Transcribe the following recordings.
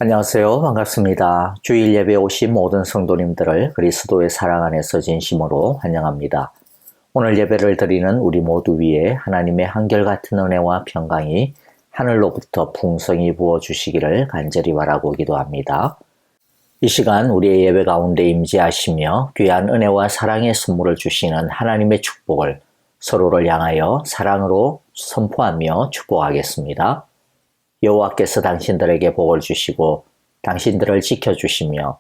안녕하세요. 반갑습니다. 주일 예배에 오신 모든 성도님들을 그리스도의 사랑 안에서 진심으로 환영합니다. 오늘 예배를 드리는 우리 모두 위에 하나님의 한결같은 은혜와 평강이 하늘로부터 풍성히 부어주시기를 간절히 바라고 기도합니다. 이 시간 우리의 예배 가운데 임재하시며 귀한 은혜와 사랑의 선물을 주시는 하나님의 축복을 서로를 향하여 사랑으로 선포하며 축복하겠습니다. 여호와께서 당신들에게 복을 주시고 당신들을 지켜주시며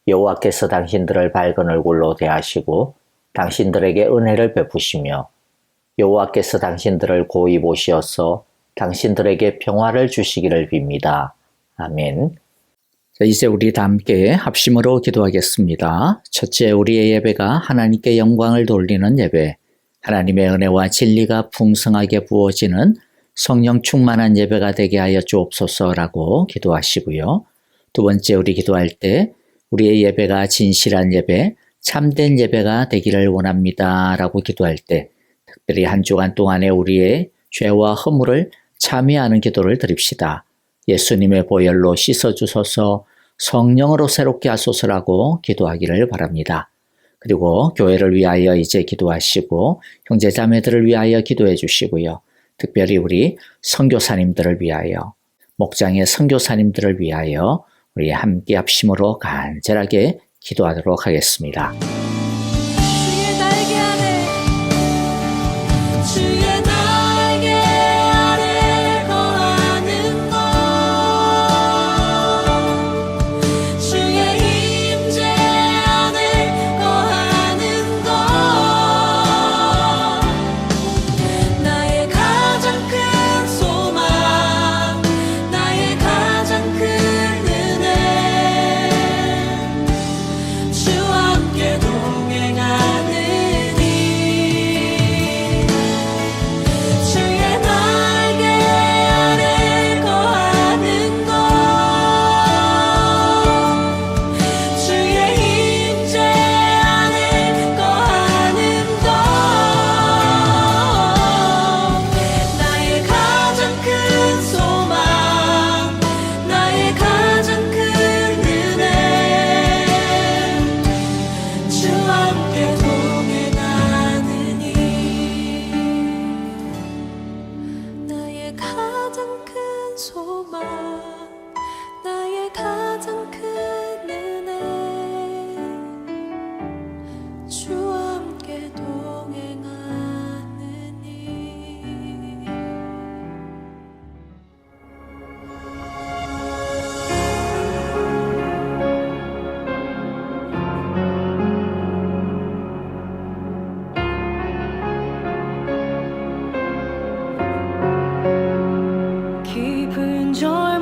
여호와께서 당신들을 밝은 얼굴로 대하시고 당신들에게 은혜를 베푸시며 여호와께서 당신들을 고이 보시어서 당신들에게 평화를 주시기를 빕니다. 아멘. 자, 이제 우리 다 함께 합심으로 기도하겠습니다. 첫째, 우리의 예배가 하나님께 영광을 돌리는 예배, 하나님의 은혜와 진리가 풍성하게 부어지는 성령 충만한 예배가 되게 하여 주옵소서라고 기도하시고요. 두 번째, 우리 기도할 때 우리의 예배가 진실한 예배, 참된 예배가 되기를 원합니다 라고 기도할 때 특별히 한 주간 동안에 우리의 죄와 허물을 참여하는 기도를 드립시다. 예수님의 보혈로 씻어주소서, 성령으로 새롭게 하소서라고 기도하기를 바랍니다. 그리고 교회를 위하여 이제 기도하시고 형제자매들을 위하여 기도해 주시고요. 특별히 우리 선교사님들을 위하여, 목장의 선교사님들을 위하여 우리 함께 합심으로 간절하게 기도하도록 하겠습니다. 주의 날개 아래 거하는 것, 주의 임재 안에 거하는 것, 나의 가장 큰 소망, 나의 가장 큰 은혜, 주와 함께 동행하느니, 주의 날개 아래 거하는 것, 주의 임재 안에 거하는 것, 나의 가장 큰 소망, 나의 가장 큰 은혜, 주와 함께 동행하느니, 나의 가장 큰 소망, 나의 가장 큰 은혜, 주와 함께 동행하느니. 기쁜 절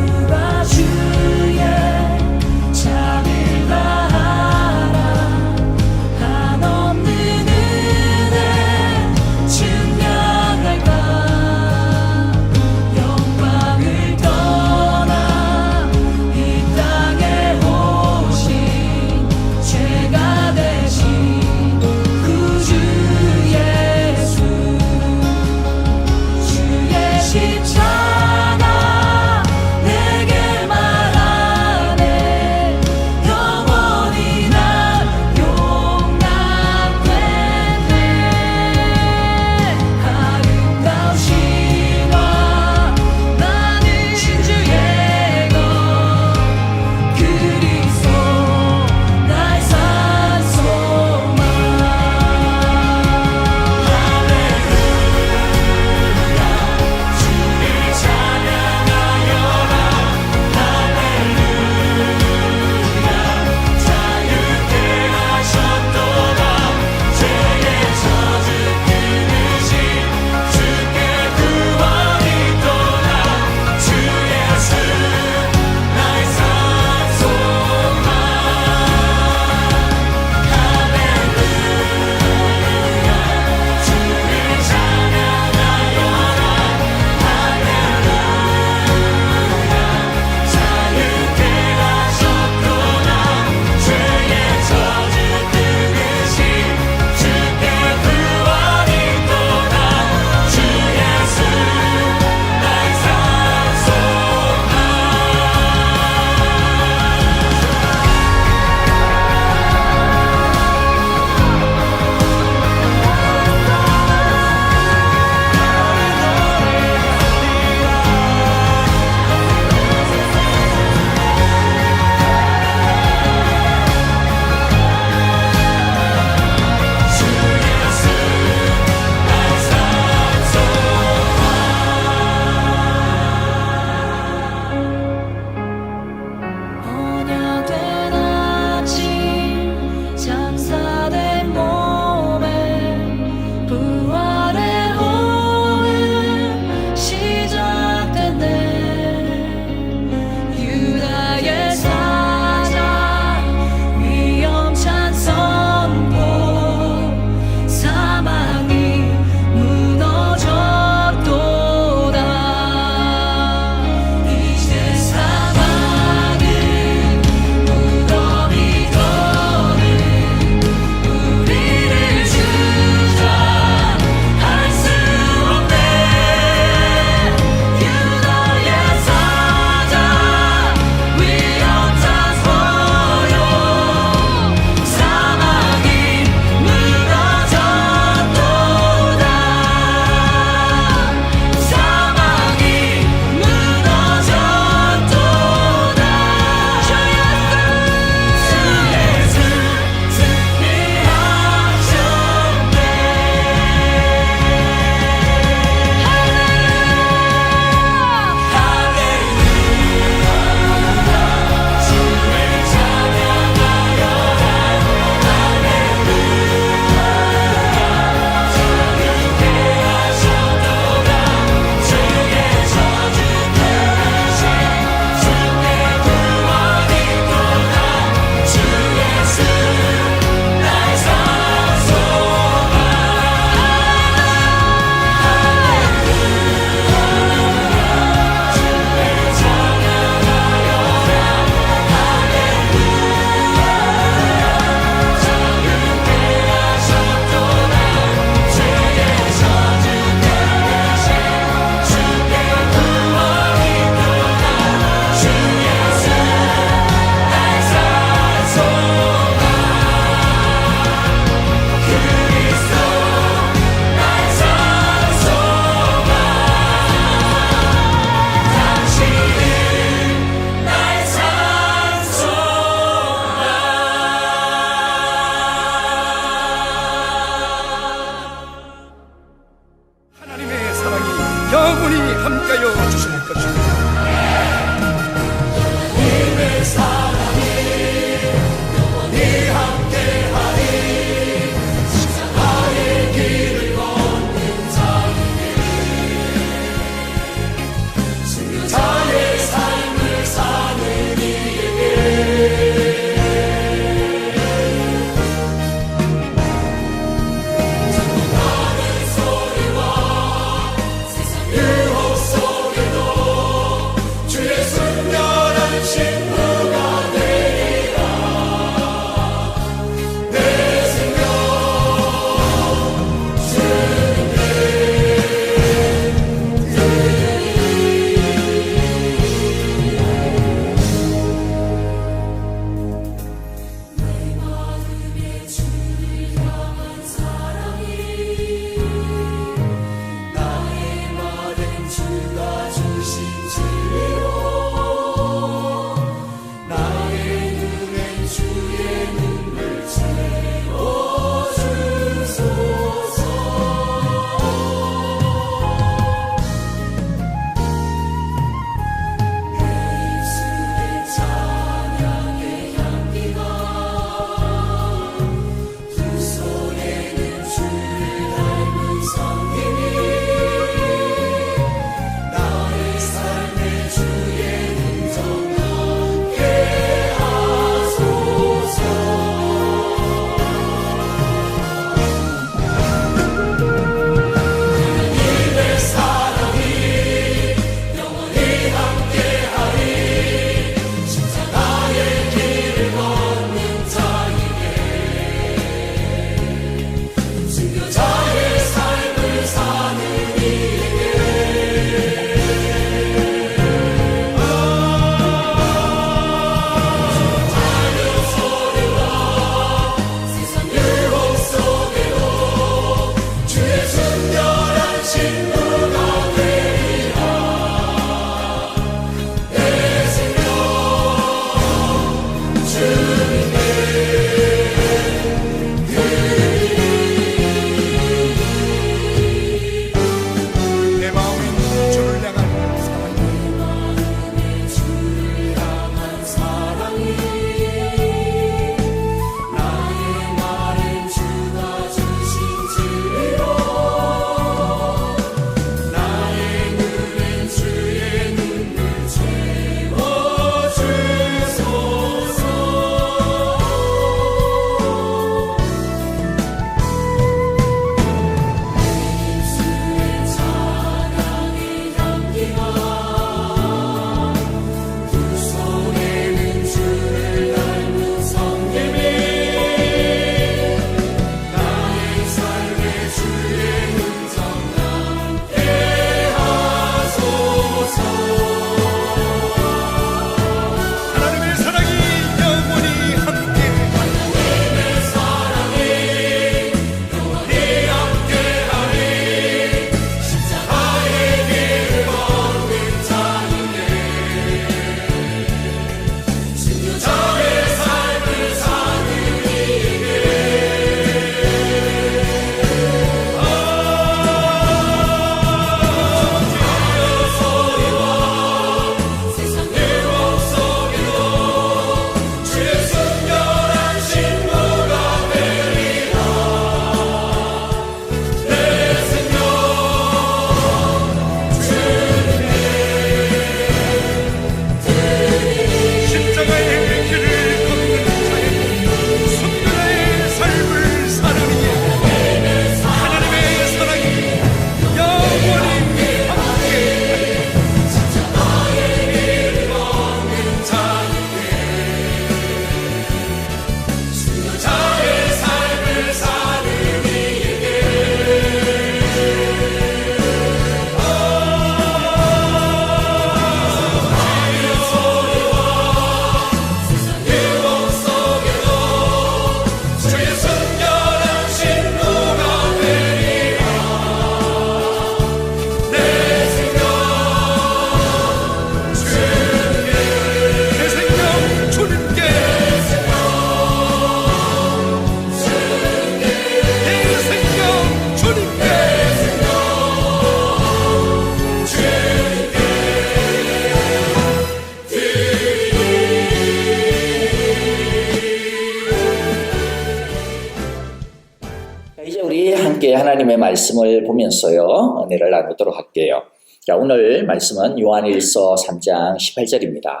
함께 하나님의 말씀을 보면서요, 은혜를 나누도록 할게요. 자, 오늘 말씀은 요한일서 3장 18절입니다.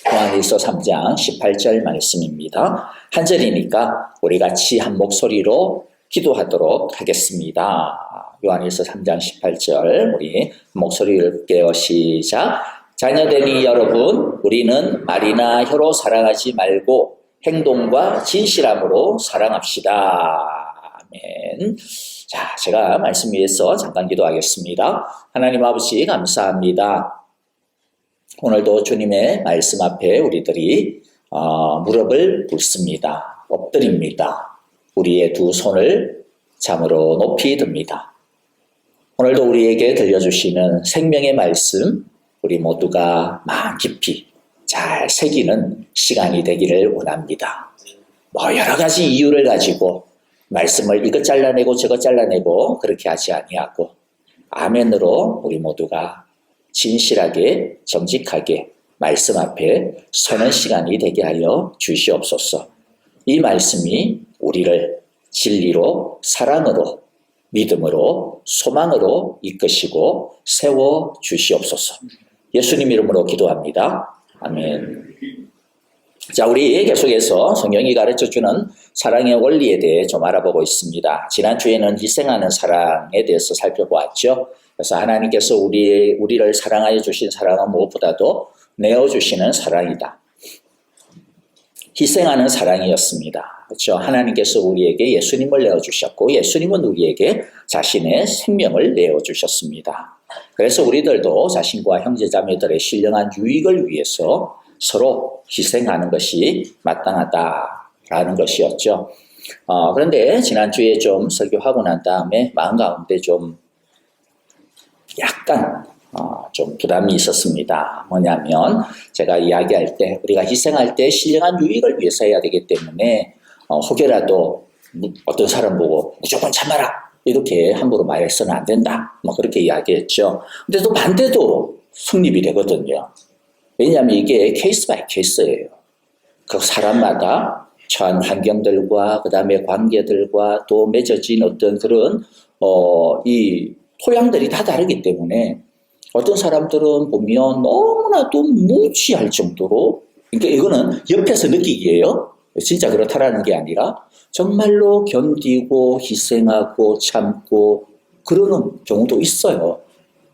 요한일서 3장 18절 말씀입니다. 한 절이니까 우리 같이 한 목소리로 기도하도록 하겠습니다. 요한일서 3장 18절 우리 목소리를 깨어 시작. 자녀되니 여러분, 우리는 말이나 혀로 사랑하지 말고 행동과 진실함으로 사랑합시다. 아멘. 자, 제가 말씀 위해서 잠깐 기도하겠습니다. 하나님 아버지 감사합니다. 오늘도 주님의 말씀 앞에 우리들이 무릎을 꿇습니다. 엎드립니다. 우리의 두 손을 잠으로 높이 듭니다. 오늘도 우리에게 들려주시는 생명의 말씀, 우리 모두가 마음 깊이 잘 새기는 시간이 되기를 원합니다. 여러 가지 이유를 가지고 말씀을 이것 잘라내고 저것 잘라내고 그렇게 하지 아니하고 아멘으로 우리 모두가 진실하게 정직하게 말씀 앞에 서는 시간이 되게 하여 주시옵소서. 이 말씀이 우리를 진리로 사랑으로 믿음으로 소망으로 이끄시고 세워 주시옵소서. 예수님 이름으로 기도합니다. 아멘. 자, 우리 계속해서 성경이 가르쳐주는 사랑의 원리에 대해 좀 알아보고 있습니다. 지난주에는 희생하는 사랑에 대해서 살펴보았죠. 그래서 하나님께서 우리를 사랑하여 주신 사랑은 무엇보다도 내어주시는 사랑이다. 희생하는 사랑이었습니다. 그렇죠? 하나님께서 우리에게 예수님을 내어주셨고 예수님은 우리에게 자신의 생명을 내어주셨습니다. 그래서 우리들도 자신과 형제자매들의 신령한 유익을 위해서 서로 희생하는 것이 마땅하다라는 것이었죠. 그런데 지난주에 좀 설교하고 난 다음에 마음 가운데 좀 약간 좀 부담이 있었습니다. 뭐냐면 제가 이야기할 때 우리가 희생할 때 신령한 유익을 위해서 해야 되기 때문에 혹여라도 어떤 사람 보고 무조건 참아라 이렇게 함부로 말해서는 안 된다 그렇게 이야기했죠. 근데 또 반대도 성립이 되거든요. 왜냐하면 이게 케이스 바이 케이스예요. 그 사람마다 처한 환경들과 그 다음에 관계들과 또 맺어진 어떤 그런 이 토양들이 다 다르기 때문에 어떤 사람들은 보면 너무나도 무지할 정도로, 그러니까 이거는 옆에서 느끼기예요. 진짜 그렇다라는 게 아니라 정말로 견디고 희생하고 참고 그러는 경우도 있어요.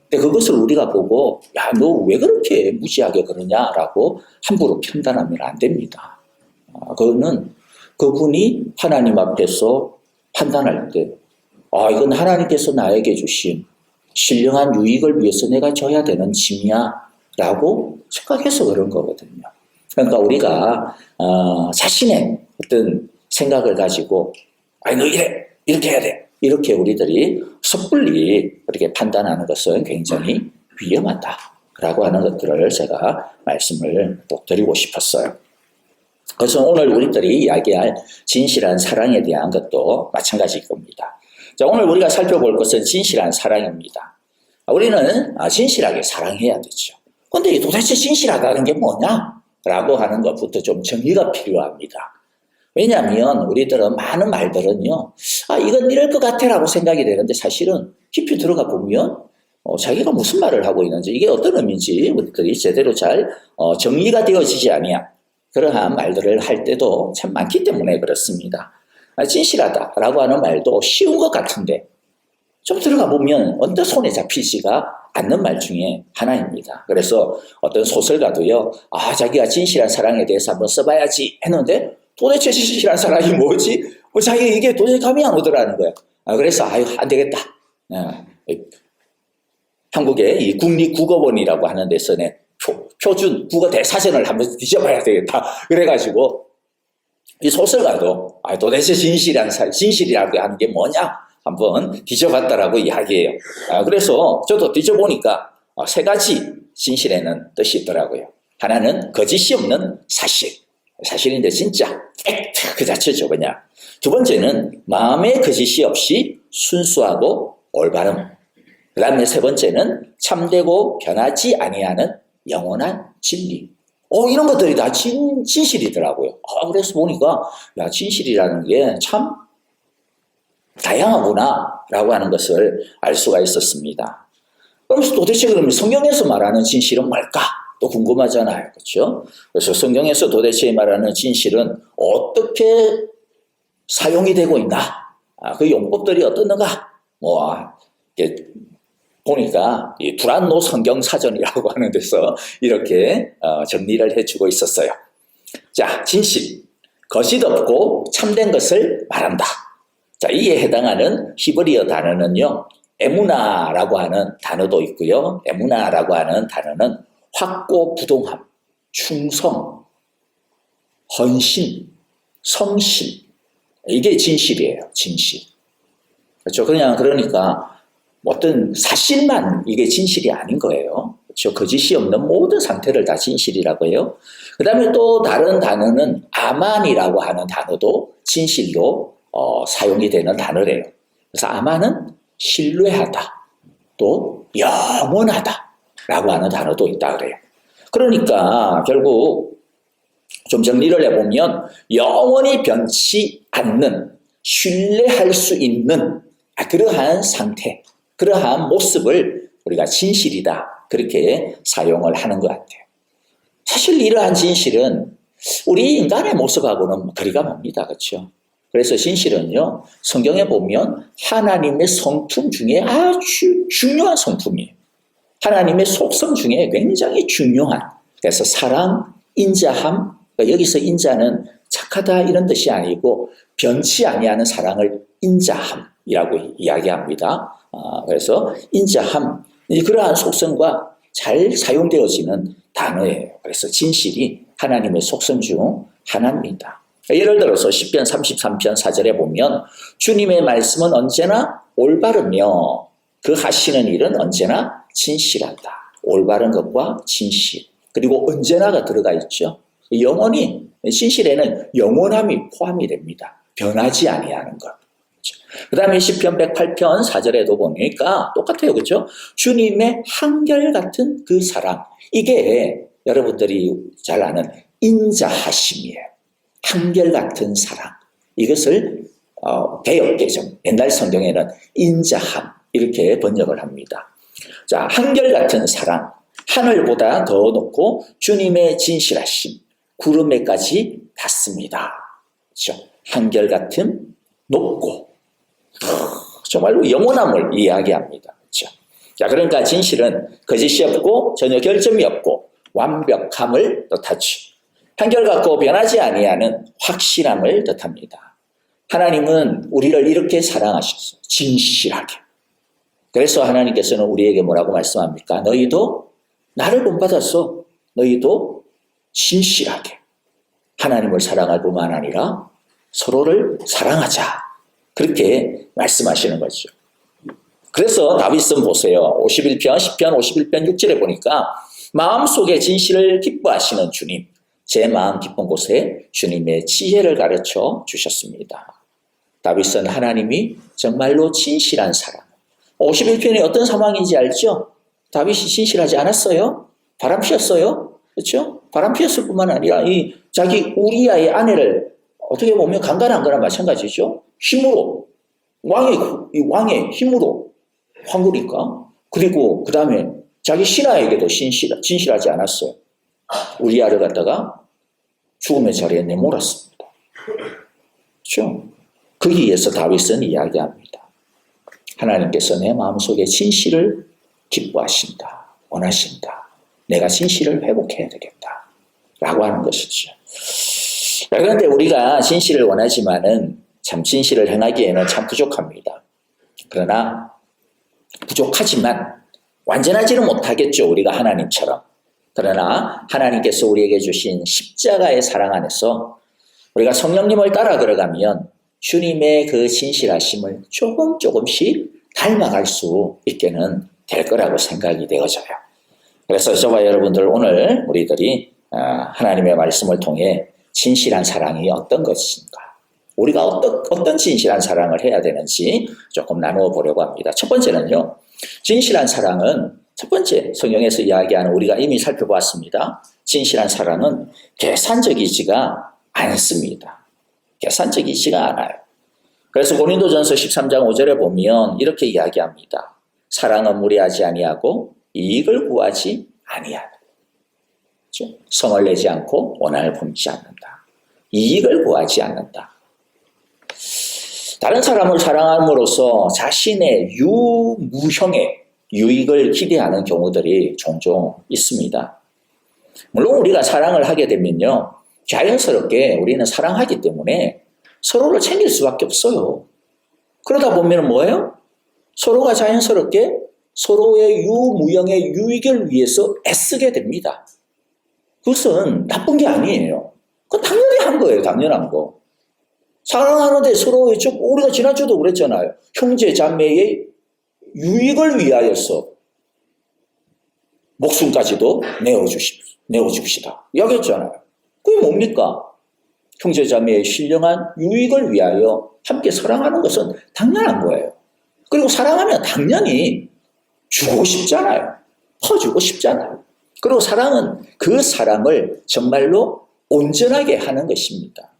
근데 그것을 우리가 보고 야, 너 왜 그렇게 무지하게 그러냐라고 함부로 판단하면 안 됩니다. 그거는 그분이 하나님 앞에서 판단할 때 이건 하나님께서 나에게 주신 신령한 유익을 위해서 내가 져야 되는 짐이야 라고 생각해서 그런 거거든요. 그러니까 우리가 자신의 어떤 생각을 가지고 너 이렇게 해야 돼 이렇게 우리들이 섣불리 그렇게 판단하는 것은 굉장히 위험하다라고 하는 것들을 제가 말씀을 꼭 드리고 싶었어요. 그래서 오늘 우리들이 이야기할 진실한 사랑에 대한 것도 마찬가지일 겁니다. 자, 오늘 우리가 살펴볼 것은 진실한 사랑입니다. 우리는 진실하게 사랑해야 되죠. 그런데 도대체 진실하다는 게 뭐냐? 라고 하는 것부터 좀 정리가 필요합니다. 왜냐하면 우리들은 많은 말들은요, 이건 이럴 것 같아 라고 생각이 되는데 사실은 깊이 들어가 보면 자기가 무슨 말을 하고 있는지 이게 어떤 의미인지 우리들이 제대로 잘 정리가 되어지지 않아요. 그러한 말들을 할 때도 참 많기 때문에 그렇습니다. 진실하다라고 하는 말도 쉬운 것 같은데 좀 들어가 보면 언뜻 손에 잡히지가 않는 말 중에 하나입니다. 그래서 어떤 소설가도요, 자기가 진실한 사랑에 대해서 한번 써봐야지 했는데 도대체 진실한 사랑이 뭐지? 자기가 이게 도대체 감이 안 오더라는 거예요. 그래서 안 되겠다. 한국의 이 국립국어원이라고 하는 데서는 표준 국어 대사전을 한번 뒤져봐야 되겠다. 그래가지고 이 소설가도 도대체 진실이라고 하는 게 뭐냐 한번 뒤져봤다라고 이야기해요. 그래서 저도 뒤져보니까 세 가지 진실에는 뜻이 있더라고요. 하나는 거짓이 없는 사실. 사실인데 진짜 팩트 그 자체죠. 그냥. 두 번째는 마음의 거짓이 없이 순수하고 올바름. 그 다음에 세 번째는 참되고 변하지 아니하는 영원한 진리. 이런 것들이 다 진실이더라고요. 그래서 보니까 진실이라는 게 참 다양하구나라고 하는 것을 알 수가 있었습니다. 그럼 도대체 그러면 성경에서 말하는 진실은 뭘까? 또 궁금하잖아요. 그렇죠? 그래서 성경에서 도대체 말하는 진실은 어떻게 사용이 되고 있나? 그 용법들이 어떻는가? 이렇게 보니까 이 두란노 성경사전이라고 하는 데서 이렇게 정리를 해주고 있었어요. 자, 진실. 거짓 없고 참된 것을 말한다. 자, 이에 해당하는 히브리어 단어는요, 에무나라고 하는 단어도 있고요. 에무나라고 하는 단어는 확고부동함, 충성, 헌신, 성실. 이게 진실이에요. 진실. 그렇죠. 그러니까 어떤 사실만 이게 진실이 아닌 거예요. 그렇죠. 거짓이 없는 모든 상태를 다 진실이라고 해요. 그 다음에 또 다른 단어는 아만이라고 하는 단어도 진실로 사용이 되는 단어래요. 그래서 아만은 신뢰하다, 또 영원하다 라고 하는 단어도 있다 그래요. 그러니까 결국 좀 정리를 해보면 영원히 변치 않는, 신뢰할 수 있는 그러한 상태, 그러한 모습을 우리가 진실이다 그렇게 사용을 하는 것 같아요. 사실 이러한 진실은 우리 인간의 모습하고는 거리가 멉니다. 그렇죠? 그래서 진실은요, 성경에 보면 하나님의 성품 중에 아주 중요한 성품이에요. 하나님의 속성 중에 굉장히 중요한, 그래서 사랑, 인자함, 여기서 인자는 착하다 이런 뜻이 아니고 변치 아니하는 사랑을 인자함이라고 이야기합니다. 그래서 인자함, 그러한 속성과 잘 사용되어지는 단어예요. 그래서 진실이 하나님의 속성 중 하나입니다. 예를 들어서 시편 33편 4절에 보면 주님의 말씀은 언제나 올바르며 그 하시는 일은 언제나 진실하다. 올바른 것과 진실, 그리고 언제나가 들어가 있죠. 영원히, 진실에는 영원함이 포함이 됩니다. 변하지 아니하는 것. 그 다음에 시편 108편 4절에도 보니까 똑같아요. 그렇죠? 주님의 한결같은 그 사랑, 이게 여러분들이 잘 아는 인자하심이에요. 한결같은 사랑. 이것을 개역개정, 옛날 성경에는 인자함 이렇게 번역을 합니다. 자, 한결같은 사랑, 하늘보다 더 높고 주님의 진실하심, 구름에까지 닿습니다. 그렇죠? 한결같은 높고 정말로 영원함을 이야기합니다. 그렇죠? 자, 그러니까 진실은 거짓이 없고 전혀 결점이 없고 완벽함을 뜻하지. 한결같고 변하지 아니하는 확실함을 뜻합니다. 하나님은 우리를 이렇게 사랑하셨어요. 진실하게. 그래서 하나님께서는 우리에게 뭐라고 말씀합니까? 너희도 나를 본받았어. 너희도 진실하게 하나님을 사랑할 뿐만 아니라 서로를 사랑하자. 그렇게 말씀하시는 거죠. 그래서 다윗은 보세요. 51편, 10편 51편 6절에 보니까 마음속에 진실을 기뻐하시는 주님, 제 마음 깊은 곳에 주님의 지혜를 가르쳐 주셨습니다. 다윗은 하나님이 정말로 진실한 사람. 51편이 어떤 상황인지 알죠? 다윗이 진실하지 않았어요? 바람 피웠어요? 그렇죠? 바람 피웠을 뿐만 아니라 이 자기 우리아의 아내를 어떻게 보면 강간한 거나 마찬가지죠. 힘으로, 왕의 힘으로 한 거니까. 그리고 그 다음에 자기 신하에게도 진실하지 않았어요. 우리아를 갖다가 죽음의 자리에 내몰았습니다. 그렇죠? 거기에서 다윗은 이야기합니다. 하나님께서 내 마음속에 진실을 기뻐하신다, 원하신다. 내가 진실을 회복해야 되겠다 라고 하는 것이죠. 그런데 우리가 진실을 원하지만은 참 진실을 행하기에는 참 부족합니다. 그러나 부족하지만 완전하지는 못하겠죠. 우리가 하나님처럼. 그러나 하나님께서 우리에게 주신 십자가의 사랑 안에서 우리가 성령님을 따라 걸어가면 주님의 그 진실하심을 조금씩 닮아갈 수 있게는 될 거라고 생각이 되어져요. 그래서 저와 여러분들 오늘 우리들이 하나님의 말씀을 통해 진실한 사랑이 어떤 것인가, 우리가 어떤 진실한 사랑을 해야 되는지 조금 나누어 보려고 합니다. 첫 번째는요, 진실한 사랑은 첫 번째 성경에서 이야기하는, 우리가 이미 살펴보았습니다. 진실한 사랑은 계산적이지가 않습니다. 계산적이지가 않아요. 그래서 고린도전서 13장 5절에 보면 이렇게 이야기합니다. 사랑은 무리하지 아니하고 이익을 구하지 아니하다. 그렇죠? 성을 내지 않고 원한을 품지 않는다. 이익을 구하지 않는다. 다른 사람을 사랑함으로써 자신의 유무형의 유익을 기대하는 경우들이 종종 있습니다. 물론 우리가 사랑을 하게 되면요, 자연스럽게 우리는 사랑하기 때문에 서로를 챙길 수밖에 없어요. 그러다 보면 뭐예요? 서로가 자연스럽게 서로의 유무형의 유익을 위해서 애쓰게 됩니다. 그것은 나쁜 게 아니에요. 그건 당연히 한 거예요. 당연한 거. 사랑하는데 서로 우리가 지난주도 그랬잖아요. 형제 자매의 유익을 위하여서 목숨까지도 내어줍시다. 이야기했잖아요. 그게 뭡니까? 형제 자매의 신령한 유익을 위하여 함께 사랑하는 것은 당연한 거예요. 그리고 사랑하면 당연히 주고 싶잖아요. 퍼주고 싶잖아요. 그리고 사랑은 그 사랑을 정말로 온전하게 하는 것입니다.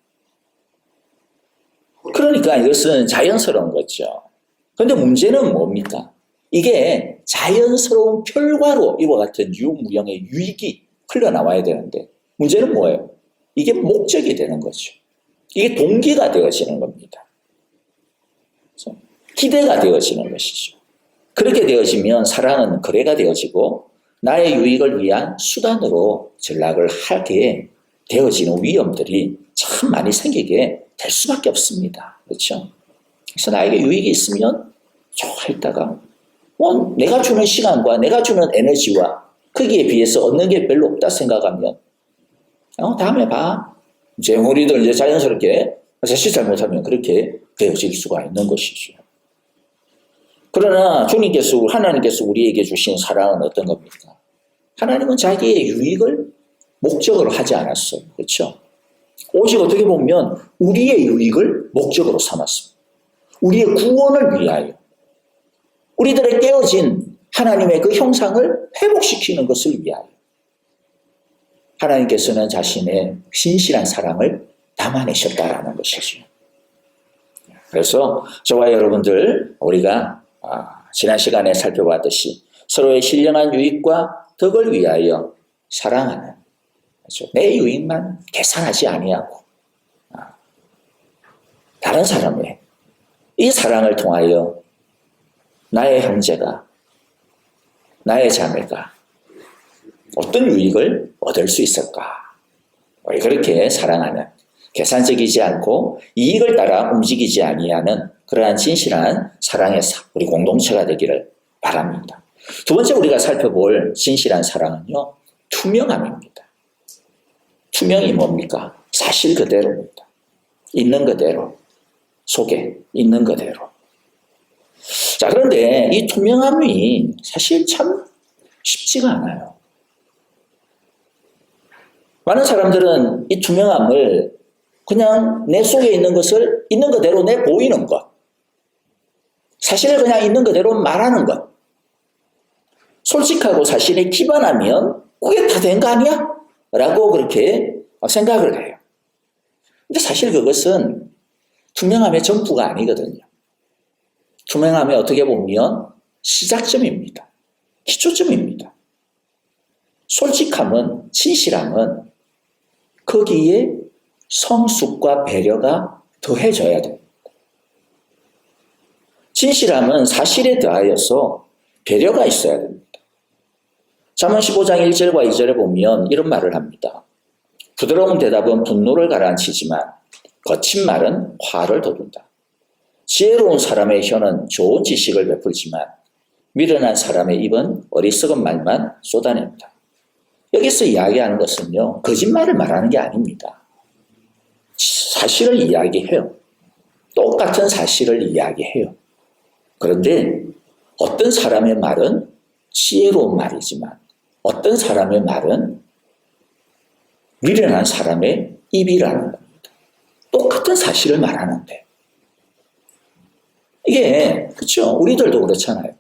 그러니까 이것은 자연스러운 거죠. 그런데 문제는 뭡니까? 이게 자연스러운 결과로 이와 같은 유무형의 유익이 흘러나와야 되는데 문제는 뭐예요? 이게 목적이 되는 거죠. 이게 동기가 되어지는 겁니다. 기대가 되어지는 것이죠. 그렇게 되어지면 사랑은 거래가 되어지고 나의 유익을 위한 수단으로 전락을 하게 되어지는 위험들이 참 많이 생기게 될 수밖에 없습니다. 그렇죠? 그래서 나에게 유익이 있으면 있다가 내가 주는 시간과 내가 주는 에너지와 거기에 비해서 얻는 게 별로 없다 생각하면 다음에 봐. 이제 우리들 이제 자연스럽게 사실 잘못하면 그렇게 되어질 수가 있는 것이죠. 그러나 하나님께서 우리에게 주신 사랑은 어떤 겁니까? 하나님은 자기의 유익을 목적으로 하지 않았어요. 그렇죠? 오직 어떻게 보면 우리의 유익을 목적으로 삼았습니다. 우리의 구원을 위하여 우리들의 깨어진 하나님의 그 형상을 회복시키는 것을 위하여 하나님께서는 자신의 신실한 사랑을 담아내셨다라는 것이죠. 그래서 저와 여러분들 우리가 지난 시간에 살펴봤듯이 서로의 신령한 유익과 덕을 위하여 사랑하는 내 유익만 계산하지 아니하고 다른 사람의 이 사랑을 통하여 나의 형제가 나의 자매가 어떤 유익을 얻을 수 있을까? 우리 그렇게 사랑하는 계산적이지 않고 이익을 따라 움직이지 아니하는 그러한 진실한 사랑의 우리 공동체가 되기를 바랍니다. 두 번째 우리가 살펴볼 진실한 사랑은요, 투명함입니다. 투명이 뭡니까? 사실 그대로입니다. 있는 그대로, 속에 있는 그대로. 자, 그런데 이 투명함이 사실 참 쉽지가 않아요. 많은 사람들은 이 투명함을 그냥 내 속에 있는 것을 있는 그대로 내 보이는 것, 사실을 그냥 있는 그대로 말하는 것, 솔직하고 사실에 기반하면 그게 다 된 거 아니야? 라고 그렇게 생각을 해요. 근데 사실 그것은 투명함의 전부가 아니거든요. 투명함이 어떻게 보면 시작점입니다. 기초점입니다. 솔직함은, 진실함은 거기에 성숙과 배려가 더해져야 됩니다. 진실함은 사실에 더하여서 배려가 있어야 됩니다. 잠언 15장 1절과 2절에 보면 이런 말을 합니다. 부드러운 대답은 분노를 가라앉히지만 거친 말은 화를 돋운다. 지혜로운 사람의 혀는 좋은 지식을 베풀지만 미련한 사람의 입은 어리석은 말만 쏟아냅니다. 여기서 이야기하는 것은요, 거짓말을 말하는 게 아닙니다. 사실을 이야기해요. 똑같은 사실을 이야기해요. 그런데 어떤 사람의 말은 지혜로운 말이지만 어떤 사람의 말은 미련한 사람의 입이라는 겁니다. 똑같은 사실을 말하는데 이게 그렇죠. 우리들도 그렇잖아요.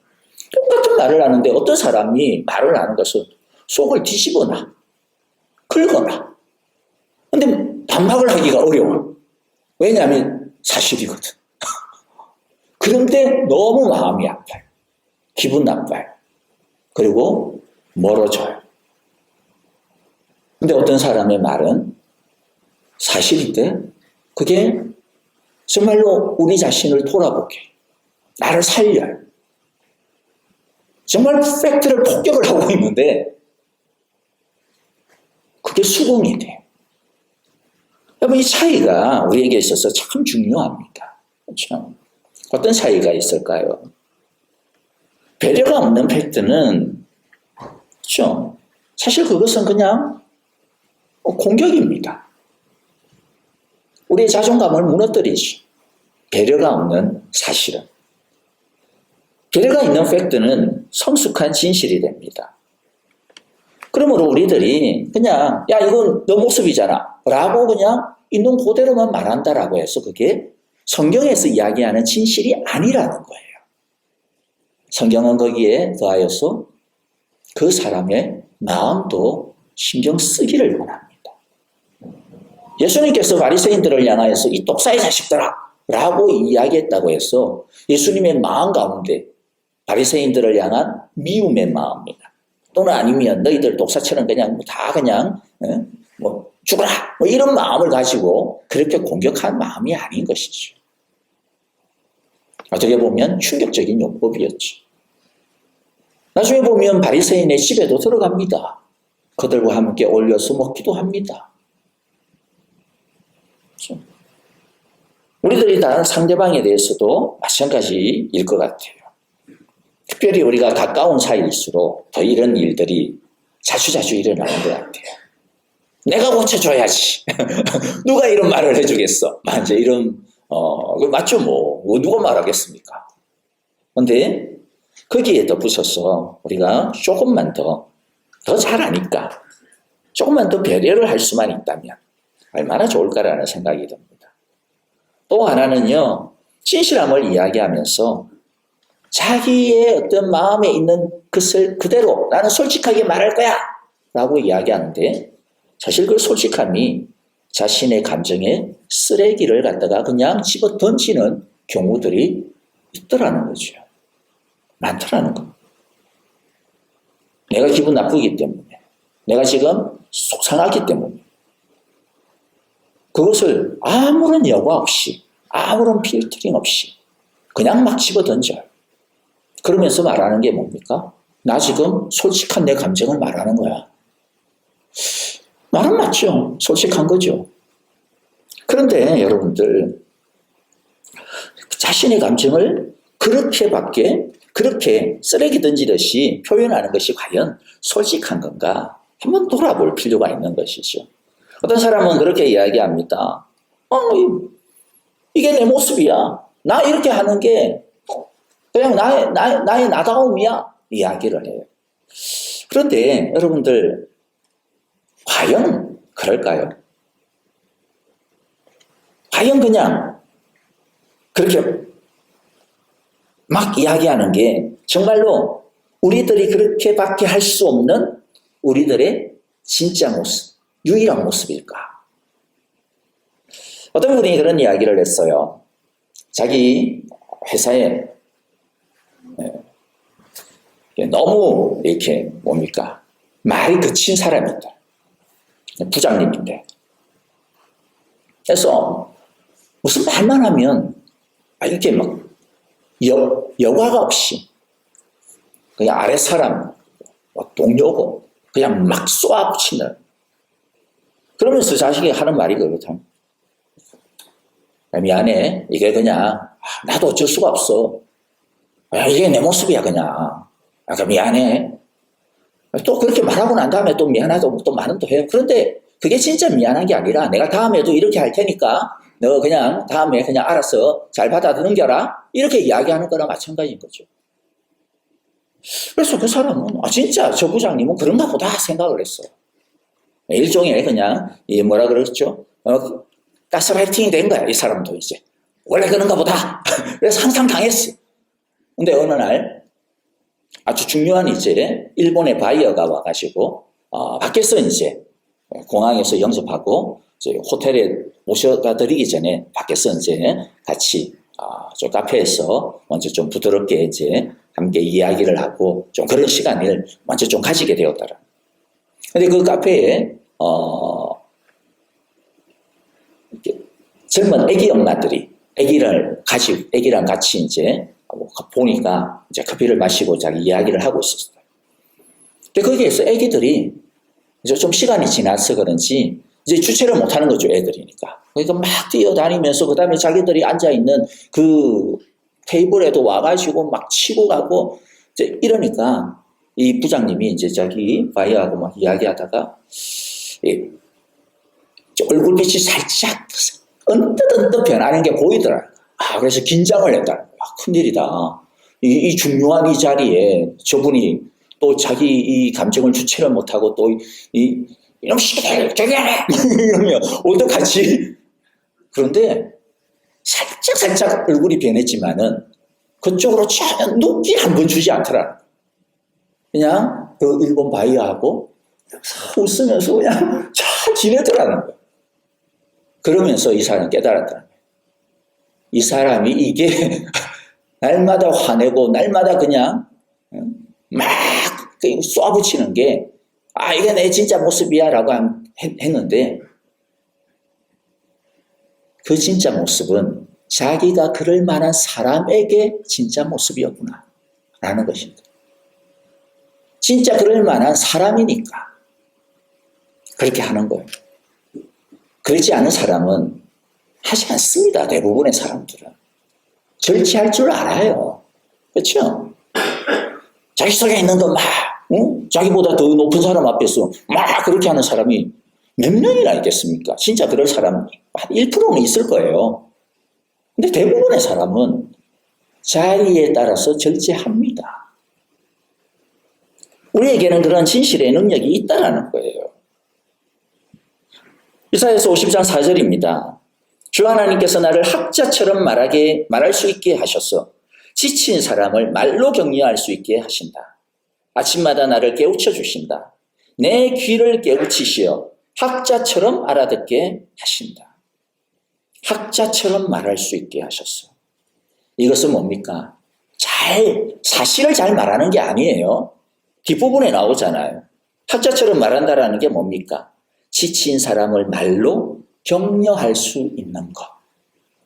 똑같은 말을 하는데 어떤 사람이 말을 하는 것은 속을 뒤집어놔, 긁어놔. 근데 반박을 하기가 어려워. 왜냐하면 사실이거든. 그런데 너무 마음이 아파요. 기분 나빠요. 그리고 멀어져요. 근데 어떤 사람의 말은 사실인데 그게 정말로 우리 자신을 돌아보게, 나를 살려요. 정말 팩트를 폭격을 하고 있는데 그게 수긍이 돼요. 여러분, 이 차이가 우리에게 있어서 참 중요합니다. 그렇죠? 어떤 차이가 있을까요? 배려가 없는 팩트는, 그렇죠? 사실 그것은 그냥 공격입니다. 우리의 자존감을 무너뜨리지. 배려가 없는 사실은. 배려가 있는 팩트는 성숙한 진실이 됩니다. 그러므로 우리들이 그냥 야 이건 너 모습이잖아 라고 그냥 있는 그대로만 말한다라고 해서 그게 성경에서 이야기하는 진실이 아니라는 거예요. 성경은 거기에 더하여서 그 사람의 마음도 신경 쓰기를 원합니다. 예수님께서 바리새인들을 향하여서 이 독사의 자식들아 라고 이야기했다고 해서 예수님의 마음 가운데 바리새인들을 향한 미움의 마음입니다. 또는 아니면 너희들 독사처럼 그냥 다 그냥 뭐 죽어라 뭐 이런 마음을 가지고 그렇게 공격한 마음이 아닌 것이죠. 어떻게 보면 충격적인 요법이었죠. 나중에 보면 바리새인의 집에도 들어갑니다. 그들과 함께 올려서 먹기도 합니다. 그렇죠? 우리들이 다른 상대방에 대해서도 마찬가지일 것 같아요. 특별히 우리가 가까운 사이일수록 더 이런 일들이 자주자주 일어나는 것 같아요. 내가 고쳐줘야지. 누가 이런 말을 해주겠어. 이제 이런, 맞죠, 뭐. 누가 말하겠습니까? 근데 거기에 덧붙여서 우리가 조금만 더 잘 아니까 조금만 더 배려를 할 수만 있다면 얼마나 좋을까라는 생각이 듭니다. 또 하나는요, 진실함을 이야기하면서 자기의 어떤 마음에 있는 것을 그대로 나는 솔직하게 말할 거야 라고 이야기하는데 사실 그 솔직함이 자신의 감정에 쓰레기를 갖다가 그냥 집어 던지는 경우들이 있더라는 거죠. 많더라는 거. 내가 기분 나쁘기 때문에, 내가 지금 속상하기 때문에 그것을 아무런 여과 없이, 아무런 필터링 없이 그냥 막 집어 던져요. 그러면서 말하는 게 뭡니까? 나 지금 솔직한 내 감정을 말하는 거야. 말은 맞죠. 솔직한 거죠. 그런데 여러분들 자신의 감정을 그렇게 쓰레기 던지듯이 표현하는 것이 과연 솔직한 건가? 한번 돌아볼 필요가 있는 것이죠. 어떤 사람은 그렇게 이야기합니다. 이게 내 모습이야. 나 이렇게 하는 게 그냥 나의 나다움이야. 이야기를 해요. 그런데 여러분들 과연 그럴까요? 과연 그냥 그렇게 막 이야기하는 게 정말로 우리들이 그렇게밖에 할 수 없는 우리들의 진짜 모습, 유일한 모습일까? 어떤 분이 그런 이야기를 했어요. 자기 회사에 너무 이렇게 뭡니까? 말이 그친 사람이 있다. 부장님인데. 그래서 무슨 말만 하면 이렇게 막 여과가 없이 그냥 아랫사람, 동료고 그냥 막 쏘아붙이는 그러면서 자식이 하는 말이 그렇다. 미안해. 이게 그냥 나도 어쩔 수가 없어. 이게 내 모습이야 그냥. 미안해. 또 그렇게 말하고 난 다음에 또 미안하다고 또 말은 또 해요. 그런데 그게 진짜 미안한 게 아니라 내가 다음에도 이렇게 할 테니까 너 그냥 다음에 그냥 알아서 잘 받아 넘겨라. 이렇게 이야기하는 거랑 마찬가지인 거죠. 그래서 그 사람은 진짜 저 부장님은 그런가 보다 생각을 했어요. 일종의 그냥 뭐라 그러죠? 가스라이팅이 된 거야. 이 사람도 이제. 원래 그런가 보다. 그래서 항상 당했어요. 근데 어느 날 아주 중요한 이제 일본의 바이어가 와가지고 밖에서 이제 공항에서 영접하고 이제 호텔에 모셔다 드리기 전에 밖에서 이제 같이 저 카페에서 먼저 좀 부드럽게 이제 함께 이야기를 하고 좀 그런 시간을 먼저 좀 가지게 되었더라. 근데 그 카페에, 이렇게 젊은 아기 엄마들이 아기랑 같이 이제 보니까 이제 커피를 마시고 자기 이야기를 하고 있었어요. 근데 거기에서 아기들이 이제 좀 시간이 지나서 그런지 이제 주체를 못 하는 거죠, 애들이니까. 그러니까 막 뛰어다니면서 그 다음에 자기들이 앉아있는 그 테이블에도 와가지고 막 치고 가고 이제 이러니까 이 부장님이 이제 자기 바이하고 막 이야기하다가 얼굴빛이 살짝 언뜻 변하는 게 보이더라고요. 그래서 긴장을 했다. 큰일이다. 이 중요한 이 자리에 저분이 또 자기 이 감정을 주체를 못하고 또 이놈 시키들 저기 하네 이러면 어떡하지? 그런데 살짝 얼굴이 변했지만은 그쪽으로 전혀 눈길 한 번 주지 않더라. 그냥 그 일본 바이어하고 웃으면서 그냥 잘 지내더라는 거야. 그러면서 이 사람이 깨달았더라는 거야. 이 사람이 이게 날마다 화내고 날마다 그냥 막 쏘아붙이는 게 이게 내 진짜 모습이야 라고 했는데 그 진짜 모습은 자기가 그럴 만한 사람에게 진짜 모습이었구나 라는 것입니다. 진짜 그럴 만한 사람이니까 그렇게 하는 거예요. 그렇지 않은 사람은 하지 않습니다. 대부분의 사람들은. 절제할 줄 알아요. 그렇죠? 자기 속에 있는 거 막, 자기보다 더 높은 사람 앞에서 막 그렇게 하는 사람이 몇 명이나 있겠습니까? 진짜 그럴 사람은 한 1%는 있을 거예요. 근데 대부분의 사람은 자리에 따라서 절제합니다. 우리에게는 그런 진실의 능력이 있다는 거예요. 이사야서 50장 4절입니다. 주 하나님께서 나를 학자처럼 말할 수 있게 하셔서 지친 사람을 말로 격려할 수 있게 하신다. 아침마다 나를 깨우쳐 주신다. 내 귀를 깨우치시어 학자처럼 알아듣게 하신다. 학자처럼 말할 수 있게 하셨어. 이것은 뭡니까? 사실을 잘 말하는 게 아니에요. 뒷부분에 나오잖아요. 학자처럼 말한다라는 게 뭡니까? 지친 사람을 말로 격려할 수 있는 것,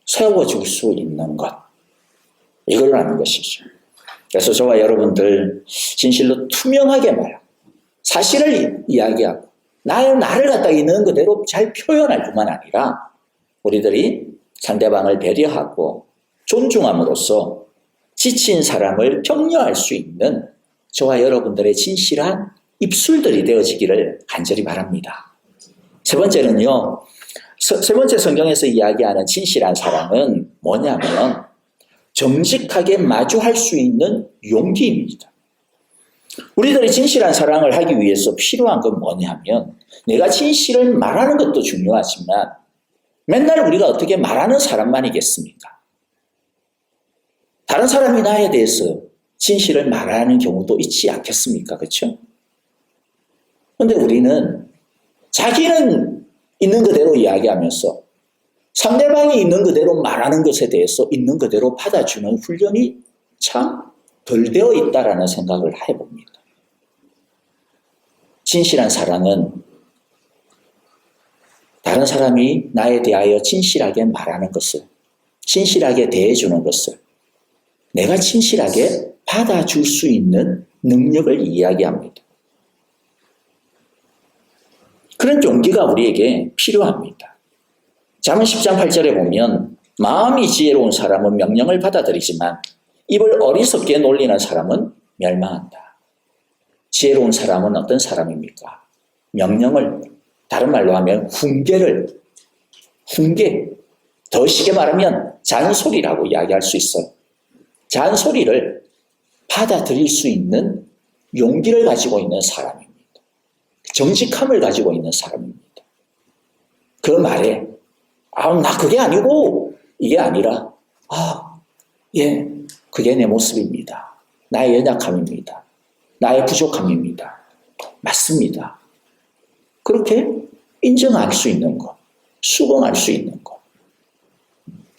세워줄 수 있는 것, 이걸 하는 것이죠. 그래서 저와 여러분들 진실로 투명하게 말하고 사실을 이야기하고 나를 갖다 있는 그대로 잘 표현할 뿐만 아니라 우리들이 상대방을 배려하고 존중함으로써 지친 사람을 격려할 수 있는 저와 여러분들의 진실한 입술들이 되어지기를 간절히 바랍니다. 세 번째는요. 세 번째 성경에서 이야기하는 진실한 사랑은 뭐냐면 정직하게 마주할 수 있는 용기입니다. 우리들이 진실한 사랑을 하기 위해서 필요한 건 뭐냐면 내가 진실을 말하는 것도 중요하지만 맨날 우리가 어떻게 말하는 사람만이겠습니까? 다른 사람이 나에 대해서 진실을 말하는 경우도 있지 않겠습니까? 그렇죠? 그런데 우리는 자기는 있는 그대로 이야기하면서 상대방이 있는 그대로 말하는 것에 대해서 있는 그대로 받아주는 훈련이 참 덜 되어 있다라는 생각을 해봅니다. 진실한 사랑은 다른 사람이 나에 대하여 진실하게 말하는 것을, 진실하게 대해주는 것을 내가 진실하게 받아줄 수 있는 능력을 이야기합니다. 그런 용기가 우리에게 필요합니다. 잠언 10장 8절에 보면 마음이 지혜로운 사람은 명령을 받아들이지만 입을 어리석게 놀리는 사람은 멸망한다. 지혜로운 사람은 어떤 사람입니까? 명령을, 다른 말로 하면 훈계, 더 쉽게 말하면 잔소리라고 이야기할 수 있어요. 잔소리를 받아들일 수 있는 용기를 가지고 있는 사람입니다. 정직함을 가지고 있는 사람입니다. 그 말에 나 그게 아니고 이게 아니라 그게 내 모습입니다. 나의 연약함입니다. 나의 부족함입니다. 맞습니다. 그렇게 인정할 수 있는 것, 수긍할 수 있는 것.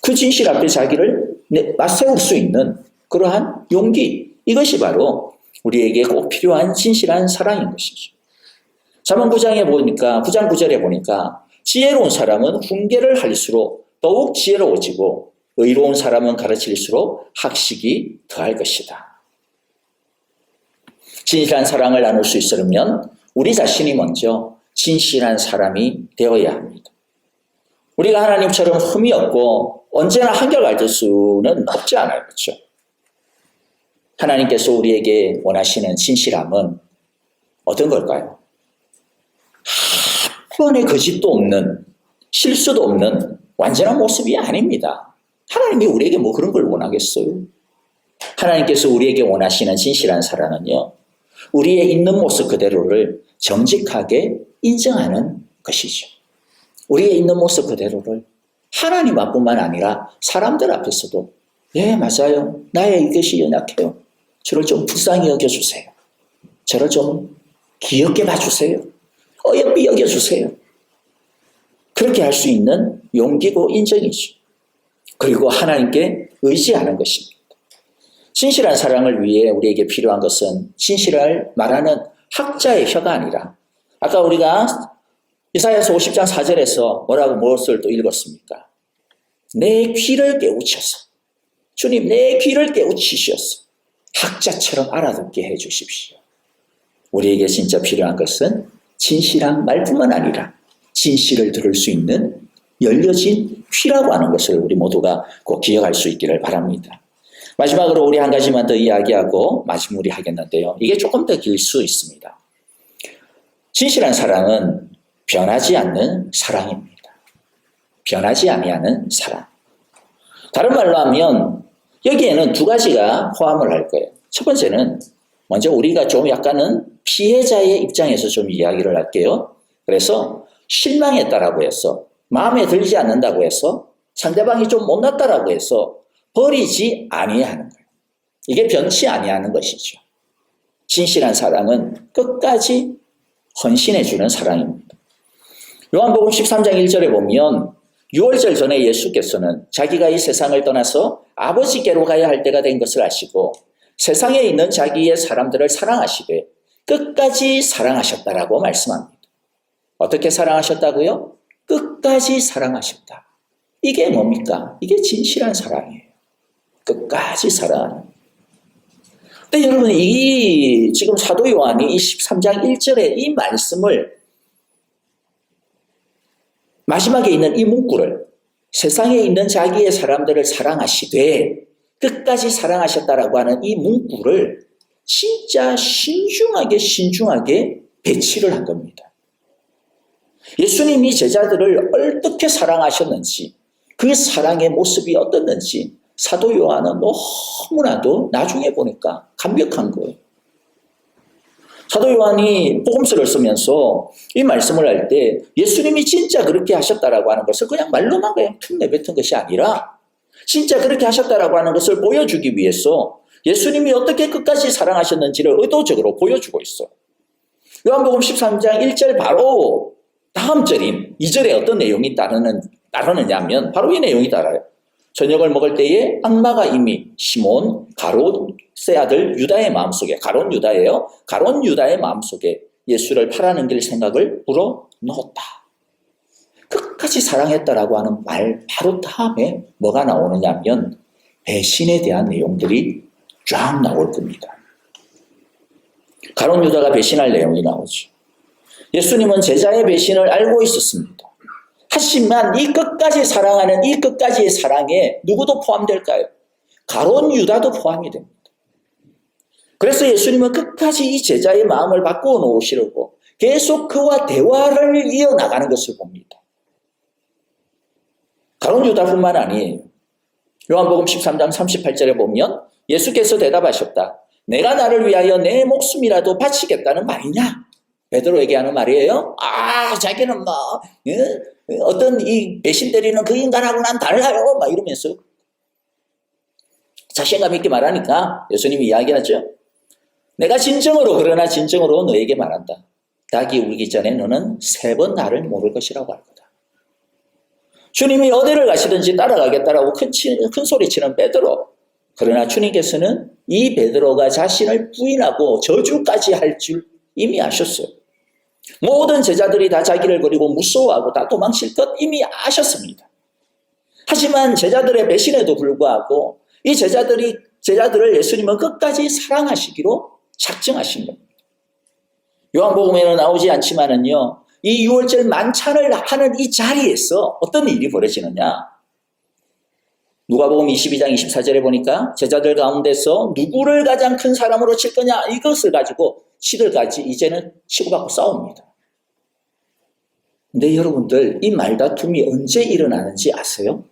그 진실 앞에 자기를 맞세울 수 있는 그러한 용기, 이것이 바로 우리에게 꼭 필요한 진실한 사랑인 것이죠. 잠언 9장에 보니까 9장 9절에 보니까 지혜로운 사람은 훈계를 할수록 더욱 지혜로워지고 의로운 사람은 가르칠수록 학식이 더할 것이다. 진실한 사랑을 나눌 수 있으려면 우리 자신이 먼저 진실한 사람이 되어야 합니다. 우리가 하나님처럼 흠이 없고 언제나 한결같을 수는 없지 않아요. 그렇죠? 하나님께서 우리에게 원하시는 진실함은 어떤 걸까요? 한 번의 거짓도 없는, 실수도 없는 완전한 모습이 아닙니다. 하나님이 우리에게 뭐 그런 걸 원하겠어요? 하나님께서 우리에게 원하시는 진실한 사랑은요, 우리의 있는 모습 그대로를 정직하게 인정하는 것이죠. 우리의 있는 모습 그대로를 하나님 앞뿐만 아니라 사람들 앞에서도 예, 맞아요. 나의 이것이 연약해요. 저를 좀 불쌍히 여겨주세요. 저를 좀 귀엽게 봐주세요. 어여삐 여겨주세요. 그렇게 할 수 있는 용기고 인정이죠. 그리고 하나님께 의지하는 것입니다. 진실한 사랑을 위해 우리에게 필요한 것은 진실을 말하는 학자의 혀가 아니라 아까 우리가 이사야서 50장 4절에서 무엇을 또 읽었습니까? 내 귀를 깨우쳐서 주님 내 귀를 깨우치셔서 학자처럼 알아듣게 해주십시오. 우리에게 진짜 필요한 것은 진실한 말뿐만 아니라 진실을 들을 수 있는 열려진 귀라고 하는 것을 우리 모두가 꼭 기억할 수 있기를 바랍니다. 마지막으로 우리 한 가지만 더 이야기하고 마무리하겠는데요. 이게 조금 더 길 수 있습니다. 진실한 사랑은 변하지 않는 사랑입니다. 변하지 아니하는 사랑. 다른 말로 하면 여기에는 두 가지가 포함을 할 거예요. 첫 번째는 먼저 우리가 좀 약간은 피해자의 입장에서 좀 이야기를 할게요. 그래서 실망했다라고 해서 마음에 들지 않는다고 해서 상대방이 좀 못났다라고 해서 버리지 아니하는 거예요. 이게 변치 아니하는 것이죠. 진실한 사랑은 끝까지 헌신해주는 사랑입니다. 요한복음 13장 1절에 보면 6월절 전에 예수께서는 자기가 이 세상을 떠나서 아버지께로 가야 할 때가 된 것을 아시고 세상에 있는 자기의 사람들을 사랑하시되 끝까지 사랑하셨다라고 말씀합니다. 어떻게 사랑하셨다고요? 끝까지 사랑하셨다. 이게 뭡니까? 이게 진실한 사랑이에요. 끝까지 사랑하는. 근데 여러분, 이 지금 사도 요한이 이 13장 1절에 이 말씀을 마지막에 있는 이 문구를 세상에 있는 자기의 사람들을 사랑하시되 끝까지 사랑하셨다라고 하는 이 문구를 진짜 신중하게 배치를 한 겁니다. 예수님이 제자들을 어떻게 사랑하셨는지 그 사랑의 모습이 어떻는지 사도 요한은 너무나도 나중에 보니까 감격한 거예요. 사도 요한이 복음서를 쓰면서 이 말씀을 할 때 예수님이 진짜 그렇게 하셨다라고 하는 것을 그냥 말로만 그냥 툭 내뱉은 것이 아니라 진짜 그렇게 하셨다라고 하는 것을 보여주기 위해서 예수님이 어떻게 끝까지 사랑하셨는지를 의도적으로 보여주고 있어요. 요한복음 13장 1절 바로 다음 절인 2절에 어떤 내용이 따르느냐 하면 바로 이 내용이 따라요. 저녁을 먹을 때에 악마가 이미 시몬 가롯의 아들 유다의 마음속에 가롯 유다예요. 가롯 유다의 마음속에 예수를 팔아넘길 생각을 불어넣었다. 끝까지 사랑했다라고 하는 말 바로 다음에 뭐가 나오느냐 하면 배신에 대한 내용들이 쫙 나올 겁니다. 가롯 유다가 배신할 내용이 나오죠. 예수님은 제자의 배신을 알고 있었습니다. 하지만 이 끝까지 사랑하는 이 끝까지의 사랑에 누구도 포함될까요? 가롯 유다도 포함이 됩니다. 그래서 예수님은 끝까지 이 제자의 마음을 바꾸어 놓으시려고 계속 그와 대화를 이어나가는 것을 봅니다. 가롯 유다뿐만 아니에요. 요한복음 13장 38절에 보면 예수께서 대답하셨다. 내가 나를 위하여 내 목숨이라도 바치겠다는 말이냐? 베드로에게 하는 말이에요. 자기는 어떤 이 배신 때리는 그 인간하고 난 달라요. 막 이러면서 자신감 있게 말하니까 예수님이 이야기하죠. 내가 그러나 진정으로 너에게 말한다. 닭이 울기 전에 너는 3번 나를 모를 것이라고 할 거다. 주님이 어디를 가시든지 따라가겠다라고 큰 소리치는 베드로. 그러나 주님께서는 이 베드로가 자신을 부인하고 저주까지 할 줄 이미 아셨어요. 모든 제자들이 다 자기를 버리고 무서워하고 다 도망칠 것 이미 아셨습니다. 하지만 제자들의 배신에도 불구하고 이 제자들을 예수님은 끝까지 사랑하시기로 작정하신 겁니다. 요한복음에는 나오지 않지만은요, 이 유월절 만찬을 하는 이 자리에서 어떤 일이 벌어지느냐? 누가복음 22장 24절에 보니까 제자들 가운데서 누구를 가장 큰 사람으로 칠 거냐 이것을 가지고 시들까지 이제는 치고받고 싸웁니다. 근데 여러분들 이 말다툼이 언제 일어나는지 아세요?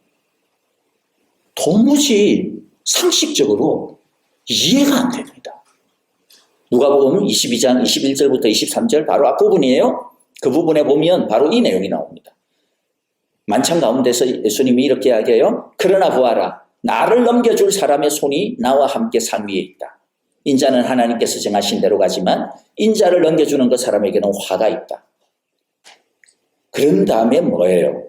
도무지 상식적으로 이해가 안 됩니다. 누가복음 22장 21절부터 23절 바로 앞부분이에요. 그 부분에 보면 바로 이 내용이 나옵니다. 만찬 가운데서 예수님이 이렇게 이야기해요. 그러나 보아라, 나를 넘겨줄 사람의 손이 나와 함께 상 위에 있다. 인자는 하나님께서 정하신 대로 가지만 인자를 넘겨주는 그 사람에게는 화가 있다. 그런 다음에 뭐예요?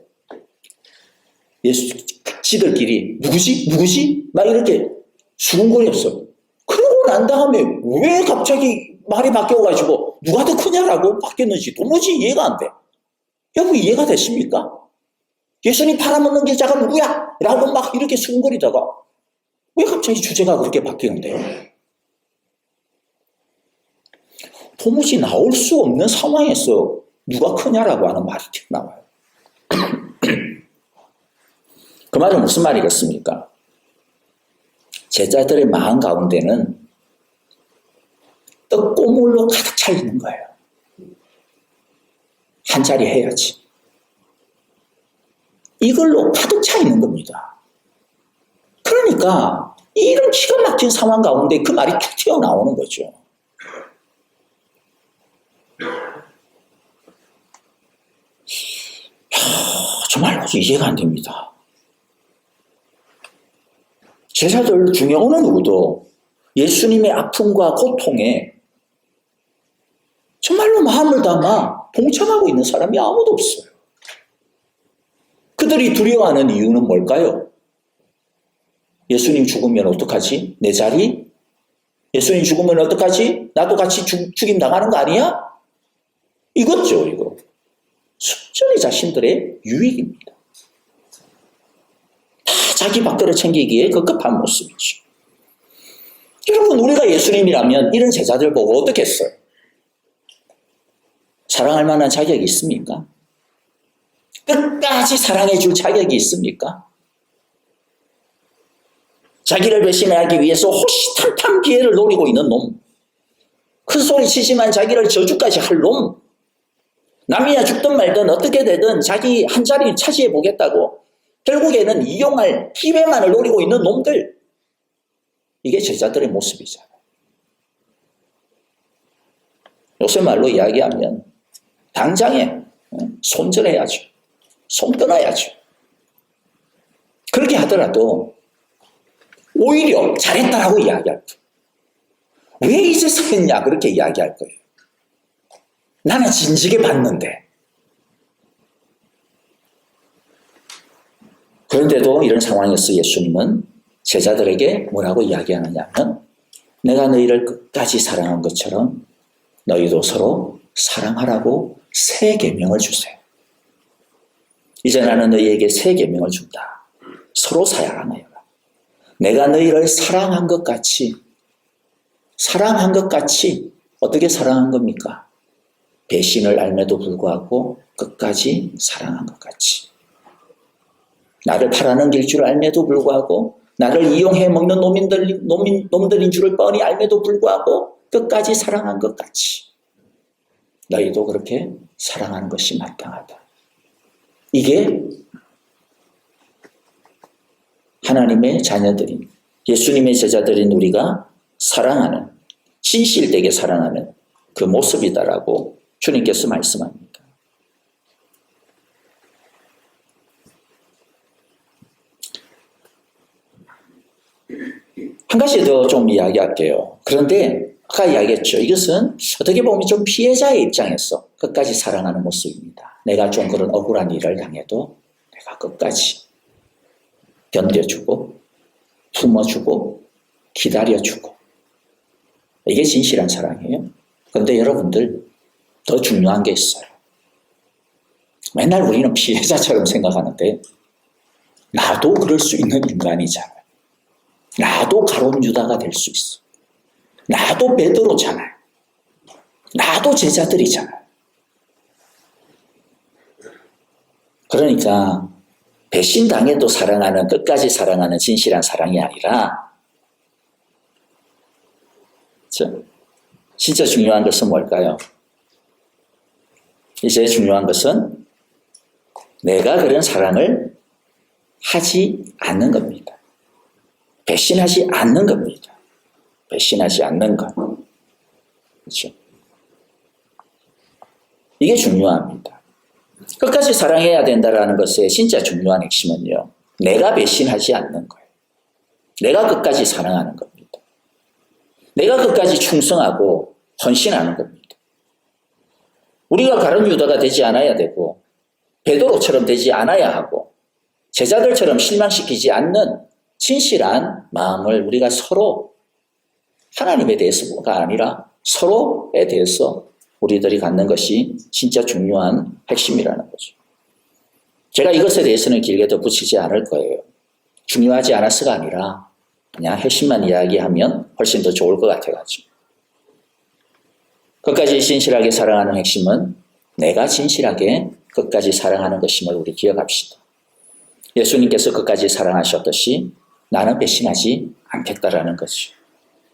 지들끼리 누구지? 막 이렇게 수군거렸어. 그러고 난 다음에 왜 갑자기 말이 바뀌어가지고 누가 더 크냐라고 바뀌었는지 도무지 이해가 안 돼. 여러분 이해가 되십니까? 예수님 팔아먹는 계자가 누구야? 라고 막 이렇게 수군거리다가 왜 갑자기 주제가 그렇게 바뀌는데요? 도무지 나올 수 없는 상황에서 누가 크냐라고 하는 말이 튀어나와요. 그 말은 무슨 말이겠습니까? 제자들의 마음 가운데는 떡고물로 가득 차 있는 거예요. 한 자리 해야지. 이걸로 가득 차 있는 겁니다. 그러니까 이런 기가 막힌 상황 가운데 그 말이 툭 튀어나오는 거죠. 정말 이해가 안 됩니다. 제자들 중에 어느 누구도 예수님의 아픔과 고통에 정말로 마음을 담아 동참하고 있는 사람이 아무도 없어요. 그들이 두려워하는 이유는 뭘까요? 예수님 죽으면 어떡하지? 내 자리? 예수님 죽으면 어떡하지? 나도 같이 죽임 당하는 거 아니야? 이거죠, 이거. 순전히 자신들의 유익입니다. 다 자기 밖으로 챙기기에 급급한 모습이죠. 여러분, 우리가 예수님이라면 이런 제자들 보고 어떻게 했어요? 사랑할 만한 자격이 있습니까? 끝까지 사랑해 줄 자격이 있습니까? 자기를 배신하기 위해서 호시탐탐 기회를 노리고 있는 놈, 큰 소리 치지만 자기를 저주까지 할 놈, 남이야 죽든 말든 어떻게 되든 자기 한 자리 차지해 보겠다고 결국에는 이용할 기회만을 노리고 있는 놈들, 이게 제자들의 모습이잖아요. 요새 말로 이야기하면 당장에 손절해야죠. 손 끊어야죠. 그렇게 하더라도 오히려 잘했다라고 이야기할 거예요. 왜 이제서 했냐 그렇게 이야기할 거예요. 나는 진지게 봤는데. 그런데도 이런 상황에서 예수님은 제자들에게 뭐라고 이야기하느냐면, 내가 너희를 끝까지 사랑한 것처럼 너희도 서로 사랑하라고 새 계명을 주세요. 이제 나는 너희에게 새 계명을 준다. 서로 사랑하여라. 내가 너희를 사랑한 것 같이 어떻게 사랑한 겁니까? 배신을 알매도 불구하고 끝까지 사랑한 것 같이. 나를 팔아넘길 줄 알매도 불구하고, 나를 이용해 먹는 놈들인 줄을 뻔히 알매도 불구하고 끝까지 사랑한 것 같이 너희도 그렇게 사랑하는 것이 마땅하다. 이게 하나님의 자녀들인, 예수님의 제자들인 우리가 사랑하는, 진실되게 사랑하는 그 모습이다라고 주님께서 말씀합니다. 한 가지 더 좀 이야기할게요. 그런데 아까 이야기했죠. 이것은 어떻게 보면 좀 피해자의 입장에서 끝까지 사랑하는 모습입니다. 내가 좀 그런 억울한 일을 당해도 내가 끝까지 견뎌주고 품어주고 기다려주고 이게 진실한 사랑이에요. 그런데 여러분들 더 중요한 게 있어요. 맨날 우리는 피해자처럼 생각하는데 나도 그럴 수 있는 인간이잖아요. 나도 가룟 유다가 될 수 있어. 나도 베드로잖아요. 나도 제자들이잖아요. 그러니까 배신당해도 사랑하는 끝까지 사랑하는 진실한 사랑이 아니라 진짜 중요한 것은 뭘까요? 이제 중요한 것은 내가 그런 사랑을 하지 않는 겁니다. 배신하지 않는 겁니다. 배신하지 않는 것. 그렇죠? 이게 중요합니다. 끝까지 사랑해야 된다는 것의 진짜 중요한 핵심은요. 내가 배신하지 않는 거예요. 내가 끝까지 사랑하는 겁니다. 내가 끝까지 충성하고 헌신하는 겁니다. 우리가 가룟 유다가 되지 않아야 되고 베드로처럼 되지 않아야 하고 제자들처럼 실망시키지 않는 진실한 마음을 우리가 서로 하나님에 대해서가 아니라 서로에 대해서 우리들이 갖는 것이 진짜 중요한 핵심이라는 거죠. 제가 이것에 대해서는 길게 덧붙이지 않을 거예요. 중요하지 않아서가 아니라 그냥 핵심만 이야기하면 훨씬 더 좋을 것 같아가지고. 끝까지 진실하게 사랑하는 핵심은 내가 진실하게 끝까지 사랑하는 것임을 우리 기억합시다. 예수님께서 끝까지 사랑하셨듯이 나는 배신하지 않겠다라는 것이죠.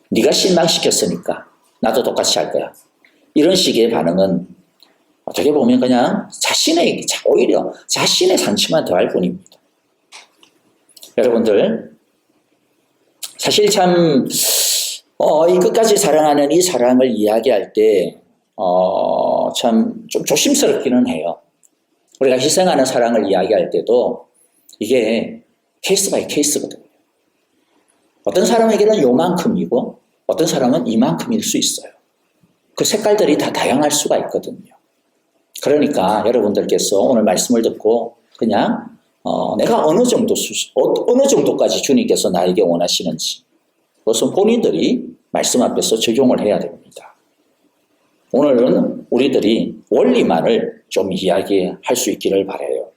네가 실망시켰으니까 나도 똑같이 할 거야. 이런 식의 반응은 어떻게 보면 그냥 오히려 자신의 상처만 더할 뿐입니다. 여러분들 사실 참 이 끝까지 사랑하는 이 사랑을 이야기할 때 참 좀 조심스럽기는 해요. 우리가 희생하는 사랑을 이야기할 때도 이게 케이스 바이 케이스거든요. 어떤 사람에게는 요만큼이고 어떤 사람은 이만큼일 수 있어요. 그 색깔들이 다 다양할 수가 있거든요. 그러니까 여러분들께서 오늘 말씀을 듣고 그냥 내가 어느 정도까지 주님께서 나에게 원하시는지 그것은 본인들이 말씀 앞에서 적용을 해야 됩니다. 오늘은 우리들이 원리만을 좀 이야기할 수 있기를 바라요.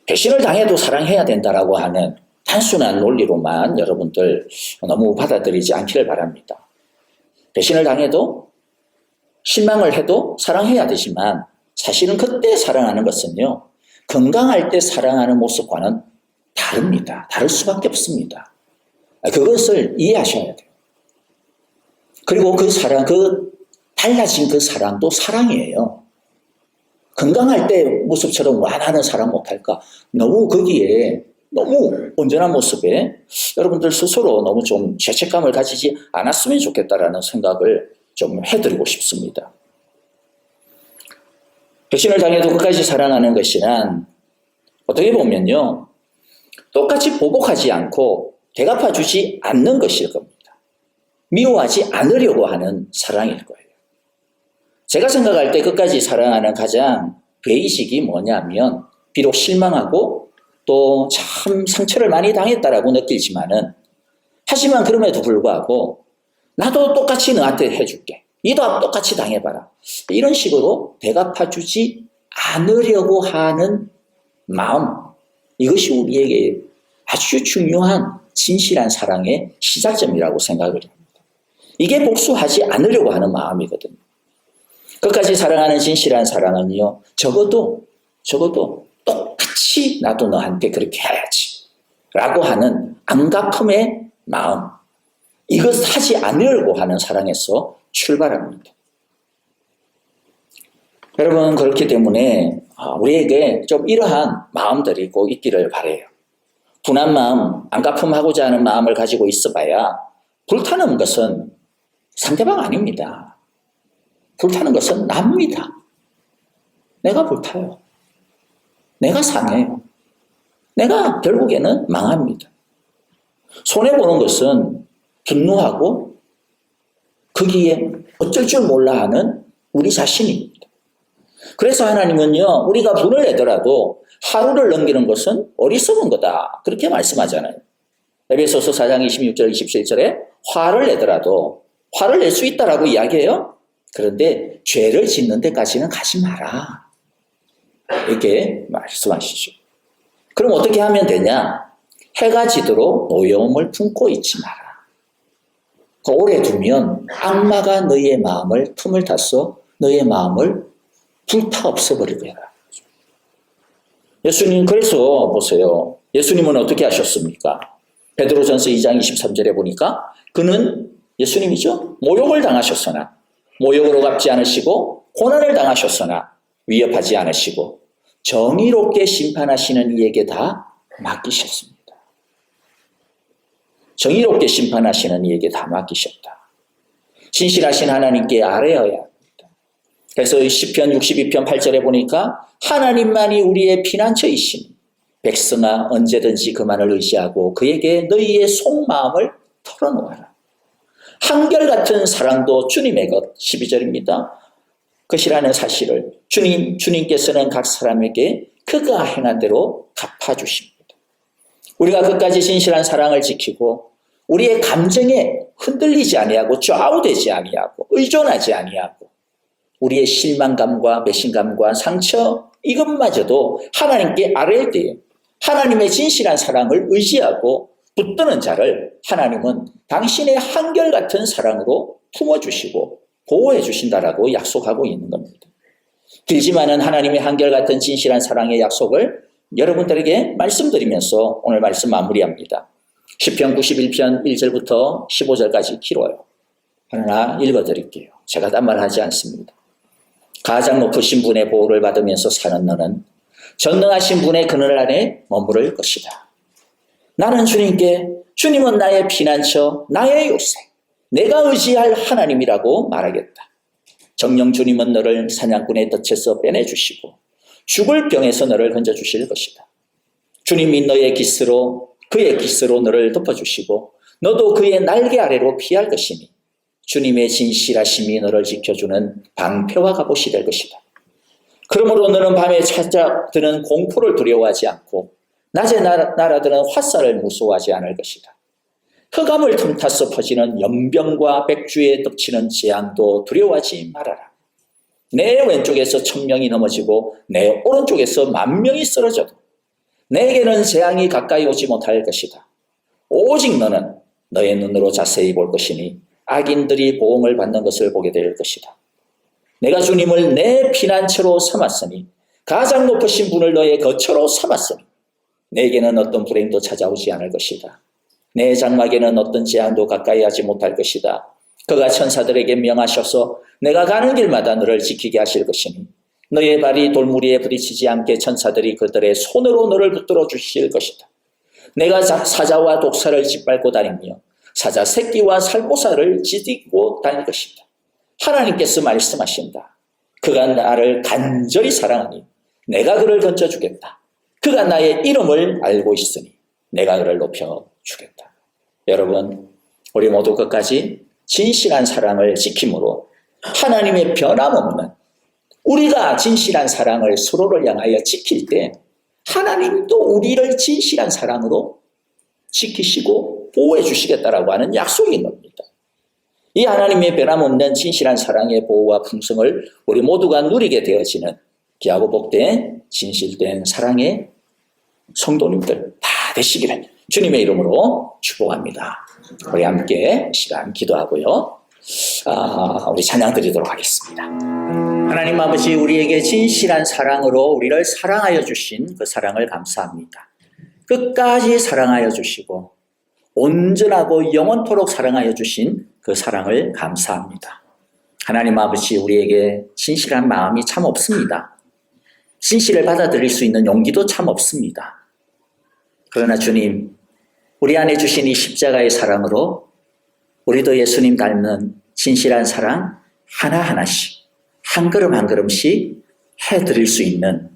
배신을 당해도 사랑해야 된다라고 하는 단순한 논리로만 여러분들 너무 받아들이지 않기를 바랍니다. 배신을 당해도 실망을 해도 사랑해야 되지만 사실은 그때 사랑하는 것은요. 건강할 때 사랑하는 모습과는 다릅니다. 다를 수밖에 없습니다. 그것을 이해하셔야 돼요. 그리고 그 사랑, 달라진 그 사랑도 사랑이에요. 건강할 때 모습처럼 완화하는 사랑 못할까? 너무 거기에 너무 온전한 모습에 여러분들 스스로 너무 좀 죄책감을 가지지 않았으면 좋겠다라는 생각을 좀 해드리고 싶습니다. 배신을 당해도 끝까지 사랑하는 것이란 어떻게 보면요. 똑같이 보복하지 않고 대갚아주지 않는 것일 겁니다. 미워하지 않으려고 하는 사랑일 거예요. 제가 생각할 때 끝까지 사랑하는 가장 베이직이 뭐냐면 비록 실망하고 또 참 상처를 많이 당했다라고 느끼지만은 하지만 그럼에도 불구하고 나도 똑같이 너한테 해줄게. 너도 똑같이 당해봐라. 이런 식으로 대갚아주지 않으려고 하는 마음 이것이 우리에게 아주 중요한 진실한 사랑의 시작점이라고 생각을 합니다. 이게 복수하지 않으려고 하는 마음이거든요. 끝까지 사랑하는 진실한 사랑은요. 적어도 똑같이 나도 너한테 그렇게 해야지 라고 하는 안갚음의 마음 이것 하지 않으려고 하는 사랑에서 출발합니다. 여러분 그렇기 때문에 우리에게 좀 이러한 마음들이 꼭 있기를 바라요. 분한 마음, 안갚음하고자 하는 마음을 가지고 있어봐야 불타는 것은 상대방 아닙니다. 불타는 것은 납니다. 내가 불타요. 내가 상해요. 내가 결국에는 망합니다. 손해보는 것은 분노하고 거기에 어쩔 줄 몰라 하는 우리 자신입니다. 그래서 하나님은요, 우리가 분을 내더라도 하루를 넘기는 것은 어리석은 거다. 그렇게 말씀하잖아요. 에베소서 4장 26절 27절에 화를 내더라도 화를 낼 수 있다라고 이야기해요. 그런데 죄를 짓는 데까지는 가지 마라. 이렇게 말씀하시죠. 그럼 어떻게 하면 되냐? 해가 지도록 노여움을 품고 있지 마라. 오래 두면 악마가 너희의 마음을 틈을 타서 너희의 마음을 불타 없애버리고 해라. 예수님 그래서 보세요. 예수님은 어떻게 하셨습니까? 베드로전서 2장 23절에 보니까 그는 예수님이죠. 모욕을 당하셨으나 모욕으로 갚지 않으시고 고난을 당하셨으나 위협하지 않으시고 정의롭게 심판하시는 이에게 다 맡기셨습니다. 정의롭게 심판하시는 이에게 다 맡기셨다. 진실하신 하나님께 아뢰어야 합니다. 그래서 시편 62편 8절에 보니까 하나님만이 우리의 피난처이시니 백성아 언제든지 그만을 의지하고 그에게 너희의 속마음을 털어놓아라. 한결같은 사랑도 주님의 것. 12절입니다. 것이라는 사실을 주님께서는 각 사람에게 그가 행한 대로 갚아주십니다. 우리가 끝까지 진실한 사랑을 지키고 우리의 감정에 흔들리지 아니하고 좌우되지 아니하고 의존하지 아니하고 우리의 실망감과 배신감과 상처 이것마저도 하나님께 아뢰을 때에 하나님의 진실한 사랑을 의지하고 붙드는 자를 하나님은 당신의 한결같은 사랑으로 품어주시고 보호해 주신다라고 약속하고 있는 겁니다. 길지만은 하나님의 한결같은 진실한 사랑의 약속을 여러분들에게 말씀드리면서 오늘 말씀 마무리합니다. 시편 91편 1절부터 15절까지 길어요. 하나 읽어드릴게요. 제가 딴 말 하지 않습니다. 가장 높으신 분의 보호를 받으면서 사는 너는 전능하신 분의 그늘 아래 머무를 것이다. 나는 주님은 나의 피난처, 나의 요새, 내가 의지할 하나님이라고 말하겠다. 정녕 주님은 너를 사냥꾼의 덫에서 빼내주시고 죽을 병에서 너를 건져주실 것이다. 주님이 그의 깃으로 너를 덮어주시고 너도 그의 날개 아래로 피할 것이니 주님의 진실하심이 너를 지켜주는 방패와 갑옷이 될 것이다. 그러므로 너는 밤에 찾아드는 공포를 두려워하지 않고 낮에 날아드는 화살을 무서워하지 않을 것이다. 흑암을 틈타서 퍼지는 연병과 백주에 덮치는 재앙도 두려워하지 말아라. 내 왼쪽에서 1000명이 넘어지고 내 오른쪽에서 10,000명이 쓰러져도 내게는 재앙이 가까이 오지 못할 것이다. 오직 너는 너의 눈으로 자세히 볼 것이니 악인들이 보응을 받는 것을 보게 될 것이다. 내가 주님을 내 피난처로 삼았으니 가장 높으신 분을 너의 거처로 삼았으니 내게는 어떤 불행도 찾아오지 않을 것이다. 내 장막에는 어떤 재앙도 가까이 하지 못할 것이다. 그가 천사들에게 명하셔서 내가 가는 길마다 너를 지키게 하실 것이니 너의 발이 돌무리에 부딪히지 않게 천사들이 그들의 손으로 너를 붙들어 주실 것이다. 내가 사자와 독사를 짓밟고 다니며 사자 새끼와 살포사를 지키고 다닐 것이다. 하나님께서 말씀하신다. 그가 나를 간절히 사랑하니 내가 그를 건져주겠다. 그가 나의 이름을 알고 있으니 내가 그를 높여주겠다. 여러분, 우리 모두 끝까지 진실한 사랑을 지킴으로 하나님의 변함없는 우리가 진실한 사랑을 서로를 향하여 지킬 때 하나님도 우리를 진실한 사랑으로 지키시고 보호해 주시겠다라고 하는 약속인 겁니다. 이 하나님의 변함없는 진실한 사랑의 보호와 풍성을 우리 모두가 누리게 되어지는 귀하고 복된 진실된 사랑의 성도님들 다 되시기를 주님의 이름으로 축복합니다. 우리 함께 시간 기도하고요. 우리 찬양 드리도록 하겠습니다. 하나님 아버지, 우리에게 진실한 사랑으로 우리를 사랑하여 주신 그 사랑을 감사합니다. 끝까지 사랑하여 주시고 온전하고 영원토록 사랑하여 주신 그 사랑을 감사합니다. 하나님 아버지, 우리에게 진실한 마음이 참 없습니다. 진실을 받아들일 수 있는 용기도 참 없습니다. 그러나 주님, 우리 안에 주신 이 십자가의 사랑으로 우리도 예수님 닮는 진실한 사랑 하나하나씩 한 걸음 한 걸음씩 해드릴 수 있는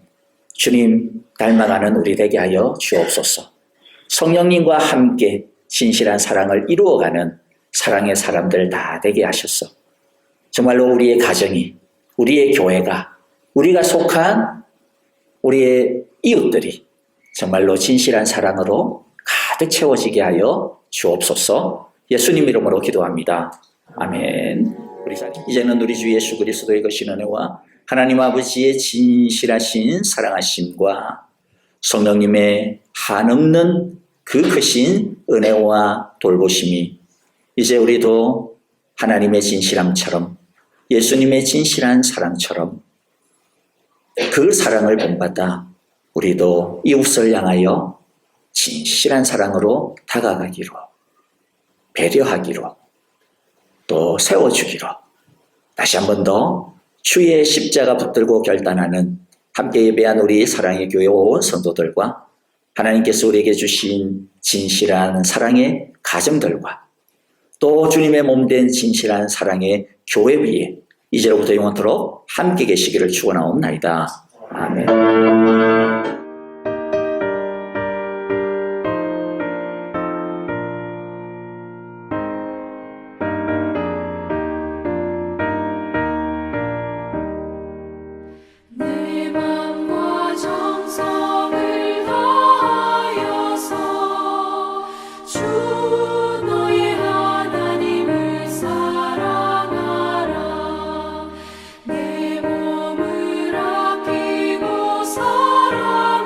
주님 닮아가는 우리 되게 하여 주옵소서. 성령님과 함께 진실한 사랑을 이루어가는 사랑의 사람들 다 되게 하셔서 정말로 우리의 가정이, 우리의 교회가, 우리가 속한 우리의 이웃들이 정말로 진실한 사랑으로 가득 채워지게 하여 주옵소서. 예수님 이름으로 기도합니다. 아멘. 이제는 우리 주 예수 그리스도의 거신 은혜와 하나님 아버지의 진실하신 사랑하심과 성령님의 한없는 그 크신 은혜와 돌보심이 이제 우리도 하나님의 진실함처럼 예수님의 진실한 사랑처럼 그 사랑을 본받아 우리도 이웃을 향하여 진실한 사랑으로 다가가기로, 배려하기로, 또 세워주기로, 다시 한 번 더 주의 십자가 붙들고 결단하는 함께 예배한 우리 사랑의 교회 온 성도들과 하나님께서 우리에게 주신 진실한 사랑의 가정들과 또 주님의 몸된 진실한 사랑의 교회 위에 이제로부터 영원토록 함께 계시기를 축원하옵나이다. 아멘. 내 맘과 정성을 다하여서 주 너의 하나님을 사랑하라. 내 몸을 아끼고 살아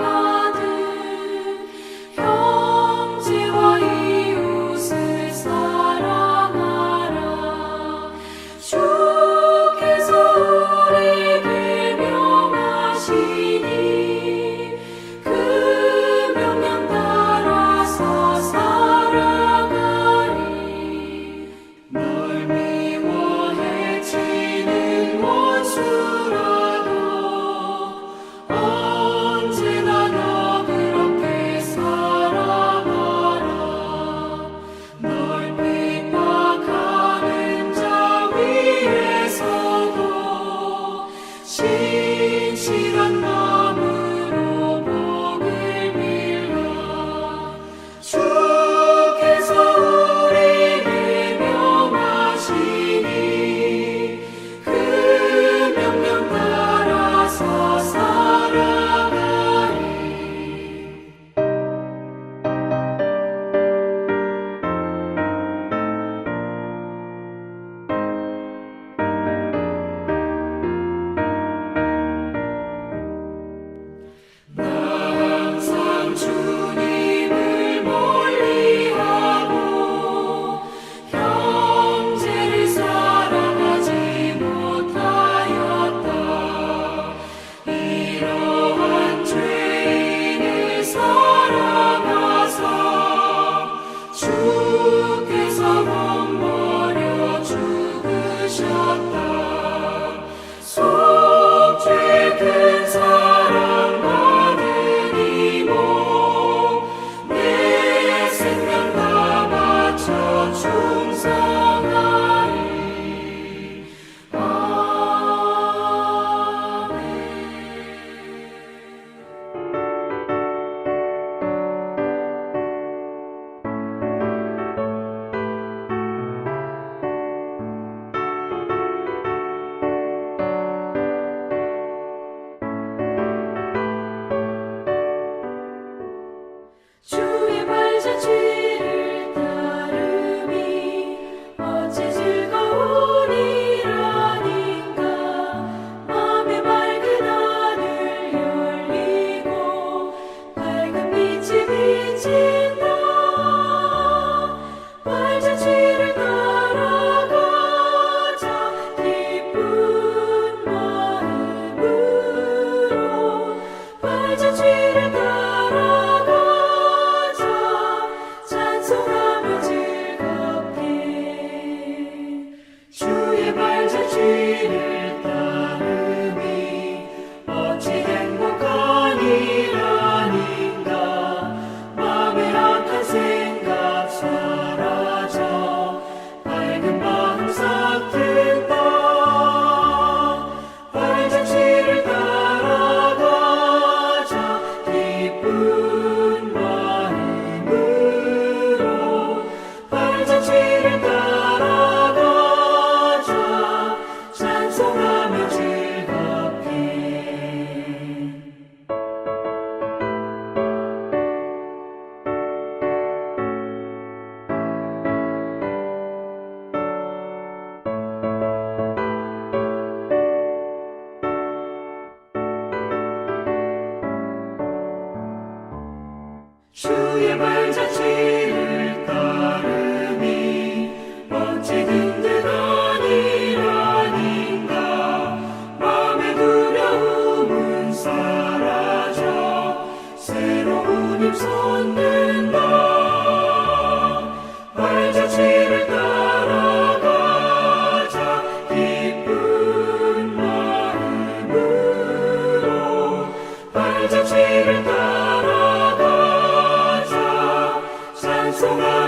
주의 발자취를 따르니 어찌 든든하니 아닌가 마음의 두려움은 사라져 새로운 힘 솟는다 발자취를 따라가자 기쁜 마음으로 발자취를 따라가자 찬송하